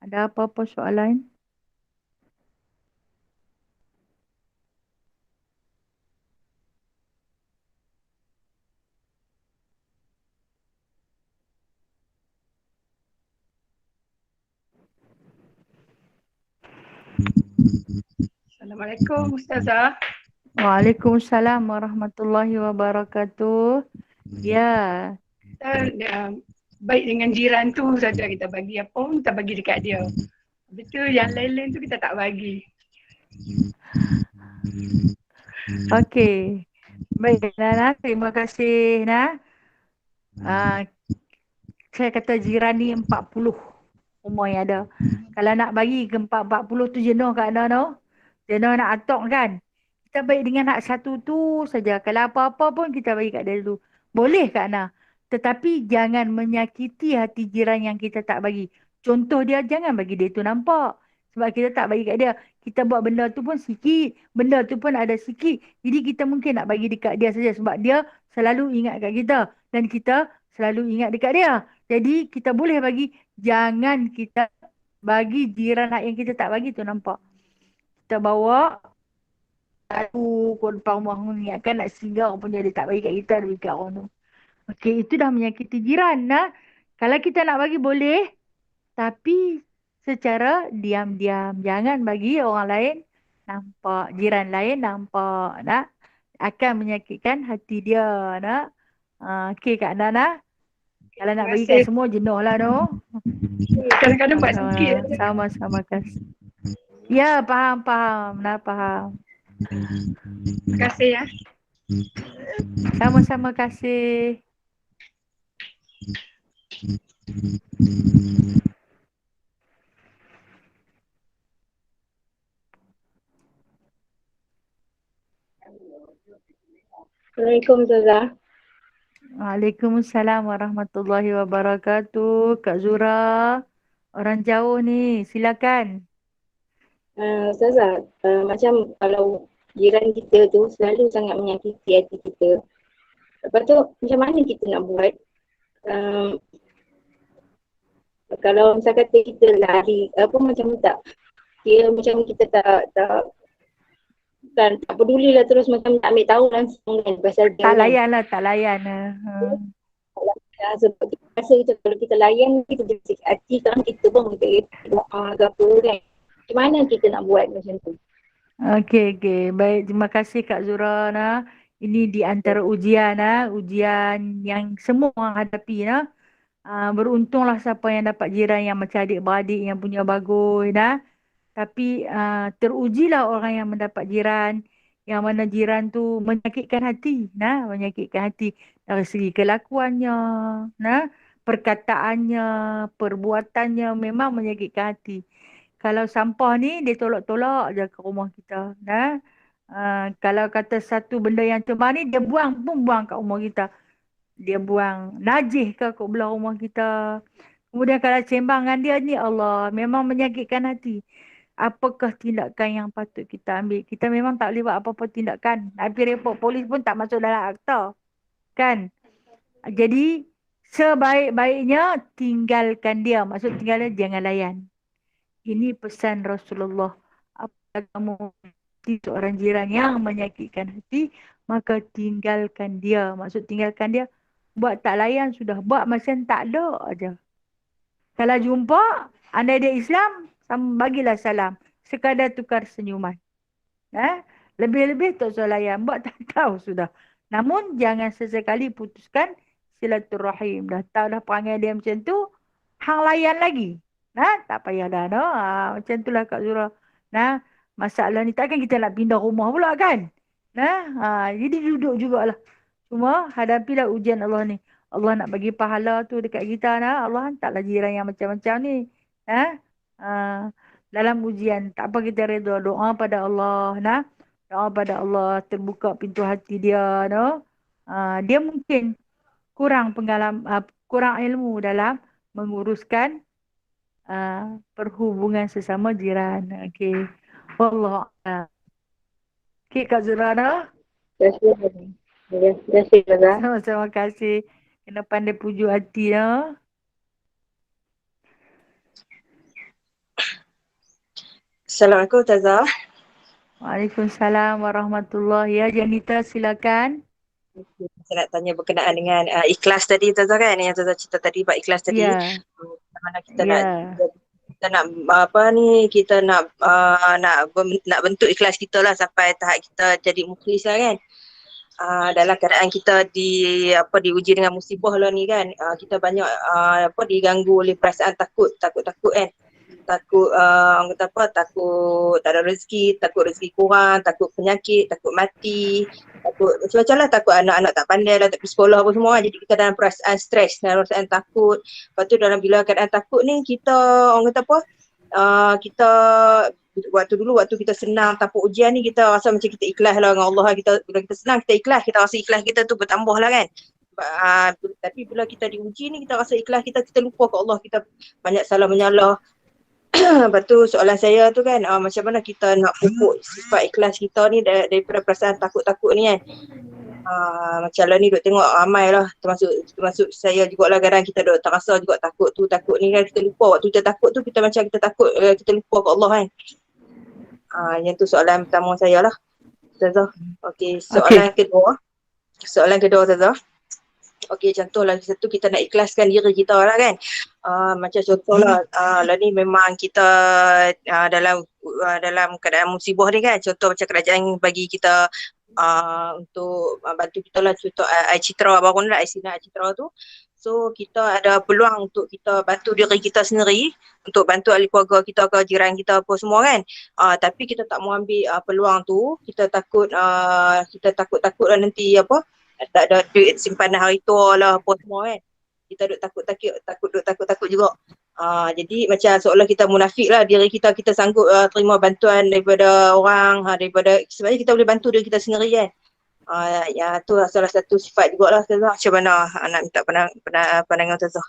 Ada apa-apa soalan?
Assalamualaikum Ustazah.
Waalaikumsalam warahmatullahi wabarakatuh. Ya.
Baik dengan jiran tu saja kita bagi apa pun kita bagi dekat dia. Betul yang lain-lain tu kita tak bagi.
Okey. Baiklah, terima kasih saya kata jiran ni 40 rumah yang ada. Kalau nak bagi ke 40 tu jenuh kat anda tu. Jenuh nak atok kan. Kita baik dengan hak satu tu saja. Kalau apa-apa pun kita bagi kat dia dulu. Boleh kat anda. Tetapi jangan menyakiti hati jiran yang kita tak bagi. Contoh dia, jangan bagi dia tu nampak. Sebab kita tak bagi kat dia. Kita buat benda tu pun sikit. Benda tu pun ada sikit. Jadi kita mungkin nak bagi dekat dia saja. Sebab dia selalu ingat kat kita. Dan kita selalu ingat dekat dia. Jadi kita boleh bagi. Jangan kita bagi jiran hak yang kita tak bagi tu nampak. Kita bawa kau depan rumah mengingatkan nak singgah pun dia tak bagi kat kita, dia bagi kat orang tu. Okey, itu dah menyakiti jiran. Kalau kita nak bagi boleh, tapi secara diam-diam. Jangan bagi orang lain nampak, jiran lain nampak. Akan menyakitkan hati dia. Okey Kak Nana. Kalau nak bagi kat semua jenuh lah tu.
Kadang-kadang buat sikit.
Sama-sama kasih. Ya, faham. Faham.
Terima kasih ya.
Sama-sama kasih.
Assalamualaikum Ustazah.
Waalaikumsalam warahmatullahi wabarakatuh. Kak Zura, orang jauh ni, silakan.
Ustazah, macam kalau jiran kita tu selalu sangat menyakiti hati kita. Lepas tu macam mana kita nak buat? Um, Kalau misal kata kita lari apa macam tak, kira macam kita tak peduli lah, terus macam tak ambil tahu langsung kan pasal dia
Tak
kan.
layan lah, tak layan.
Sebab kita rasa kita, kalau kita layan kita jadi sakit hati, kan kita pun kita doa ke apa kan. Macam mana kita nak buat macam tu?
Okey. Baik, terima kasih Kak Zura. Ini di antara ujian, ujian yang semua orang hadapi. Beruntunglah siapa yang dapat jiran yang macam adik-beradik yang punya bagus. Tapi terujilah orang yang mendapat jiran yang mana jiran tu menyakitkan hati, menyakitkan hati dari segi kelakuannya, perkataannya, perbuatannya memang menyakitkan hati. Kalau sampah ni dia tolak-tolak je ke rumah kita, kalau kata satu benda yang cemar ni dia buang kat rumah kita. Dia buang najis ke belah rumah kita. Kemudian kalau sembang dengan dia ni, Allah, memang menyakitkan hati. Apakah tindakan yang patut kita ambil? Kita memang tak boleh buat apa-apa tindakan. Tapi report polis pun tak masuk dalam akta. Kan? Jadi, sebaik-baiknya tinggalkan dia. Maksud tinggalkan, jangan layan. Ini pesan Rasulullah. Apabila kamu melihat seorang jiran yang menyakitkan hati, maka tinggalkan dia. Maksud tinggalkan dia, buat tak layan sudah. Buat macam tak ada aja. Kalau jumpa, anda dia Islam, bagilah salam. Sekadar tukar senyuman. Lebih-lebih tak usah layan. Buat tak tahu sudah. Namun, jangan sesekali putuskan silaturahim. Dah tahu dah perangai dia macam tu, hang layan lagi. Tak payah dah. Macam itulah Kak Zura. Masalah ni takkan kita nak pindah rumah pula kan? Jadi duduk jugalah. Cuma hadapilah ujian Allah ni. Allah nak bagi pahala tu dekat kita. Allah hantarlah jiran yang macam-macam ni. Dalam ujian, tak apa kita redha, doa pada Allah. Doa pada Allah, terbuka pintu hati dia. Dia mungkin kurang pengalaman, kurang ilmu dalam menguruskan perhubungan sesama jiran. Okey. Wallah. Okey Kak Zura.
Terima kasih Ustazah.
Sama-sama kasih. Kena pandai pujuk hati.
Assalamualaikum Ustazah.
Waalaikumsalam warahmatullahi. Ya Janita, silakan.
Saya nak tanya berkenaan dengan ikhlas tadi Ustazah kan, yang Ustazah cerita tadi bab ikhlas tadi.
Ya.
Mana kita nak bentuk ikhlas kita lah sampai tahap kita jadi mukhlis lah kan. Dalam keadaan kita diuji dengan musibah lah ni kan, kita banyak diganggu oleh perasaan takut kan. Takut orang kata apa, takut tak ada rezeki, takut rezeki kurang, takut penyakit, takut mati, takut macam-macam lah, takut anak-anak tak pandai lah, tak pergi sekolah apa semua. Jadi kita dalam perasaan stres, dalam perasaan takut. Lepas tu dalam bila keadaan takut ni kita orang kata apa, kita waktu kita senang tanpa ujian ni kita rasa macam kita ikhlas lah dengan Allah. Bila kita senang kita ikhlas, kita rasa ikhlas kita tu bertambah lah kan. Tapi bila kita diuji ni kita rasa ikhlas kita lupa ke Allah, kita banyak salah menyalah. Lepas tu soalan saya tu kan, macam mana kita nak pupuk sifat ikhlas kita ni daripada perasaan takut-takut ni kan. Macam lah ni duk tengok ramai lah, termasuk saya jugalah, kadang kita duk terasa juga takut ni kan, kita lupa waktu kita takut tu kita macam kita takut, kita lupa ke Allah kan. Yang tu soalan pertama saya lah Ustazah. Okey, soalan kedua Ustazah. Okey, contohlah satu, kita nak ikhlaskan diri kita lah kan. Macam contohlah, lah ni memang kita dalam keadaan musibah ni kan. Contoh macam kerajaan bagi kita untuk bantu kita lah, contoh air citra baru ni lah, air sinar air citra tu. So kita ada peluang untuk kita bantu diri kita sendiri, untuk bantu ahli keluarga kita ke jiran kita apa semua kan. Tapi kita tak mau ambil peluang tu, kita takut lah nanti tak ada duit simpanan hari tua lah apa semua kan. Kita duk takut juga. Jadi macam seolah kita munafik lah diri kita sanggup terima bantuan daripada orang, sebenarnya kita boleh bantu diri kita sendiri kan. Ya tu salah satu sifat jugalah Ustazah. Macam mana nak minta pandangan Ustazah?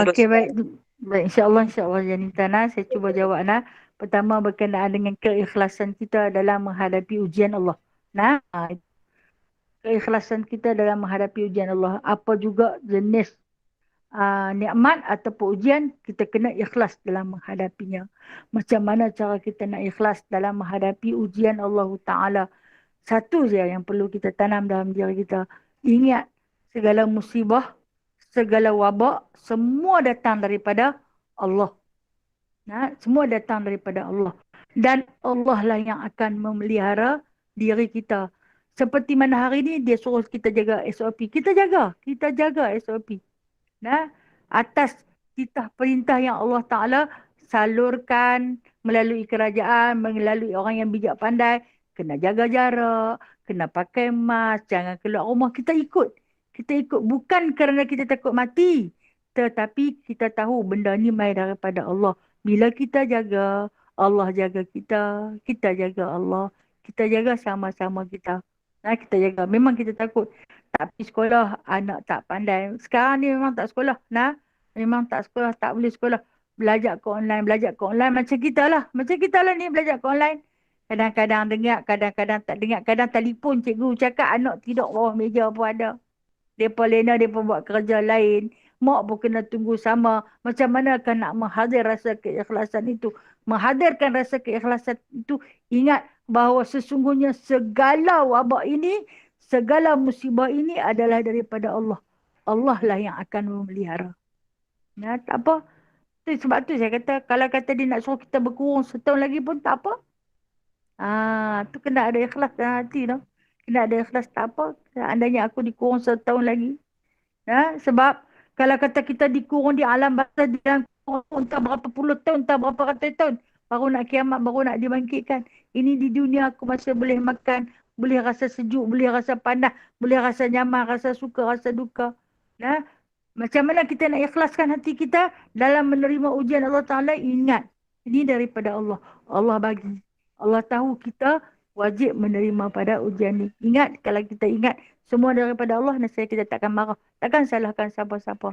Okey, baik. Baik, insya-Allah Janita, saya cuba jawab Pertama berkenaan dengan keikhlasan kita dalam menghadapi ujian Allah. Nah, keikhlasan kita dalam menghadapi ujian Allah. Apa juga jenis nikmat ataupun ujian, kita kena ikhlas dalam menghadapinya. Macam mana cara kita nak ikhlas dalam menghadapi ujian Allah Ta'ala? Satu je yang perlu kita tanam dalam diri kita. Ingat, segala musibah, segala wabak, semua datang daripada Allah. Semua datang daripada Allah. Dan Allah lah yang akan memelihara diri kita. Seperti mana hari ni dia suruh kita jaga SOP. Kita jaga SOP. Atas titah perintah yang Allah Ta'ala salurkan melalui kerajaan, melalui orang yang bijak pandai. Kena jaga jarak, kena pakai mask, jangan keluar rumah. Kita ikut. Bukan kerana kita takut mati. Tetapi kita tahu benda ni mai daripada Allah. Bila kita jaga, Allah jaga kita. Kita jaga Allah. Kita jaga sama-sama kita. Kita jaga. Memang kita takut. Tak pergi sekolah, anak tak pandai. Sekarang ni memang tak sekolah. Memang tak sekolah, tak boleh sekolah. Belajar ke online macam kita lah. Macam kita lah ni belajar ke online. Kadang-kadang dengar, kadang-kadang tak dengar. Kadang telefon cikgu cakap anak tidur bawah meja pun ada. Mereka lena, mereka buat kerja lain. Mak pun kena tunggu sama. Macam mana akan nak menghadir rasa keikhlasan itu. Menghadirkan rasa keikhlasan itu. Ingat bahawa sesungguhnya segala wabak ini, segala musibah ini adalah daripada Allah. Allah lah yang akan memelihara. Tak apa. Sebab tu saya kata, kalau kata dia nak suruh kita berkurung setahun lagi pun tak apa. Tu kena ada ikhlas dalam hati tu. Kena ada ikhlas, tak apa. Andainya aku dikurung setahun lagi. Sebab kalau kata kita dikurung di alam barzah, dia kurung entah berapa puluh tahun, entah berapa ratus tahun. Baru nak kiamat, baru nak dibangkitkan. Ini di dunia aku masih boleh makan, boleh rasa sejuk, boleh rasa panas, boleh rasa nyaman, rasa suka, rasa duka. Macam mana kita nak ikhlaskan hati kita dalam menerima ujian Allah Ta'ala? Ingat, ini daripada Allah. Allah bagi. Allah tahu kita wajib menerima pada ujian ni. Ingat, kalau kita ingat semua daripada Allah, nescaya kita takkan marah. Takkan salahkan siapa-siapa.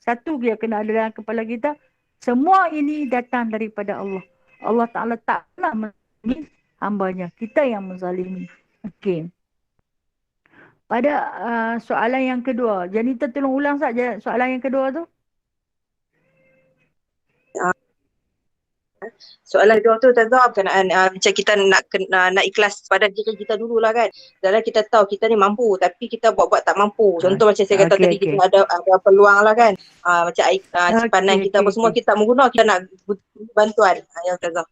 Satu dia kena ada dalam kepala kita. Semua ini datang daripada Allah. Allah Ta'ala tak pernah menzalimi hambanya. Kita yang menzalimi. Okey. Pada soalan yang kedua. Janita tolong ulang saja soalan yang kedua tu.
Soalan kedua tu Ustazah berkenaan macam kita nak ikhlas pada diri kita dululah kan. Dalam kita tahu kita ni mampu tapi kita buat-buat tak mampu. Contoh macam saya kata tadi kita ada peluang lah kan. Macam simpanan kita apa semua kita mengguna, kita nak bantuan. Ya Ustazah.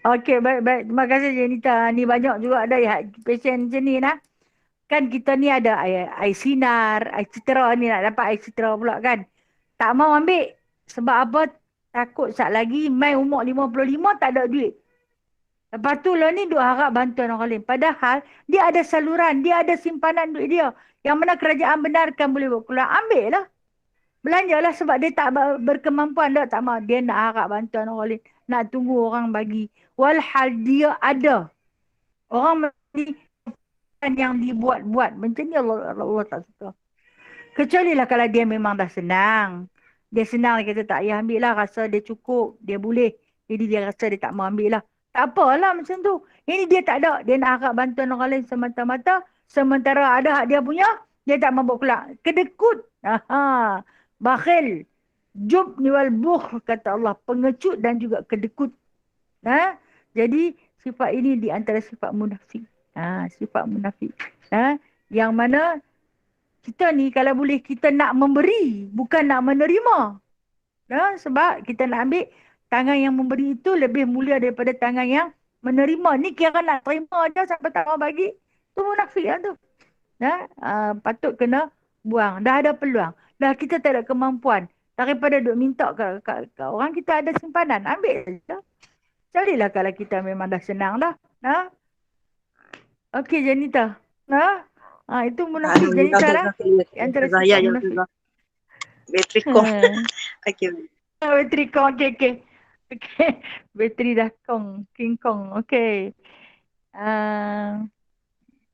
Okey, baik. Terima kasih Janita. Ni banyak juga ada pasien macam ni Kan kita ni ada air sinar, air citera ni nak dapat air citera pula kan. Tak mau ambil. Sebab apa? Takut sat lagi mai umur 55 tak ada duit. Lepas tu lah ni duk harap bantuan orang lain. Padahal dia ada saluran, dia ada simpanan duit dia. Yang mana kerajaan benarkan boleh buat keluar. Ambil lah. Belanjalah sebab dia tak berkemampuan. Tak mau. Dia nak harap bantuan orang lain. Nak tunggu orang bagi. Walhal dia ada. Orang mesti yang dibuat-buat. Macam ni Allah tak suka. Kecuali lah kalau dia memang dah senang. Dia senang, dia kata tak payah ambil lah. Rasa dia cukup, dia boleh. Jadi dia rasa dia tak mau ambil lah. Tak apalah macam tu. Ini dia tak ada. Dia nak harap bantuan orang lain semata-mata. Sementara ada hak dia punya, dia tak mampu kelak. Kedekut. Bakhil. Jubni wal bukh, kata Allah. Pengecut dan juga kedekut. Jadi sifat ini di antara sifat munafik. Sifat munafik. Yang mana kita ni kalau boleh kita nak memberi, bukan nak menerima. Sebab kita nak ambil, tangan yang memberi itu lebih mulia daripada tangan yang menerima. Ni kira nak terima aja sampai tak mau bagi. Tu munafik lah tu. Patut kena buang. Dah ada peluang. Dah kita tak ada kemampuan. Daripada duk minta ke orang, kita ada simpanan. Ambil saja. Carilah kalau kita memang dah senang dah. Okey Janita. Itu munafik. Janita lah. Antara sifat munafik.
Bateri kong. Okey.
Bateri kong. Okey. Bateri dah kong. King kong. Okey.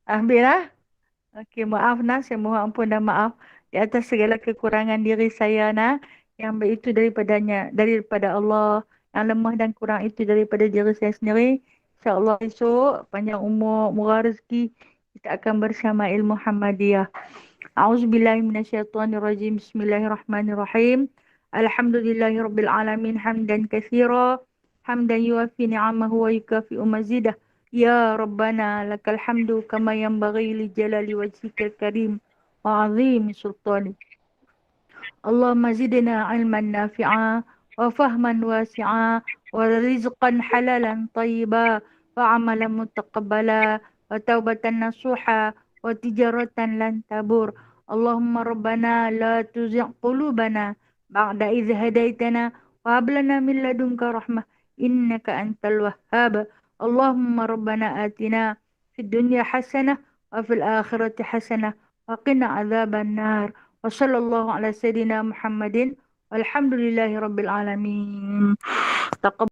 Ambil lah. Okey, maaf saya mohon ampun dan maaf di atas segala kekurangan diri saya Yang baik itu daripada Allah. Yang lemah dan kurang itu daripada diri saya sendiri. InsyaAllah esok panjang umur, murah rezeki, kita akan bersama ilmu Muhammadiyah. A'udzubillahi minasyaitonirrajim. Bismillahirrahmanirrahim. Alhamdulillahirabbil alamin hamdan katsira hamdan yuwafi ni'amahu wa yukafi'u mazidah. Ya Rabbana lakal hamdu kama yanbaghi li jalali wajhikal karim wa 'azimi sultanik. Allahumma zidna ilman nafi'a wa fahman wasi'a wa rizqan halalan tayyiba wa amalan mutaqabbala wa taubatan nasuha wa tijaratan lan tabur. Allahumma rabbana la tuzigh qulubana ba'da idh hadaitana wa hab lana min ladunka rahmah innaka antal wahhab. Allahumma rabbana atina fid dunya hasanah wa fil akhirati hasanah wa qina adzaban nar. Wa sallallahu ala sayyidina Muhammadin walhamdulillahi rabbil alamin.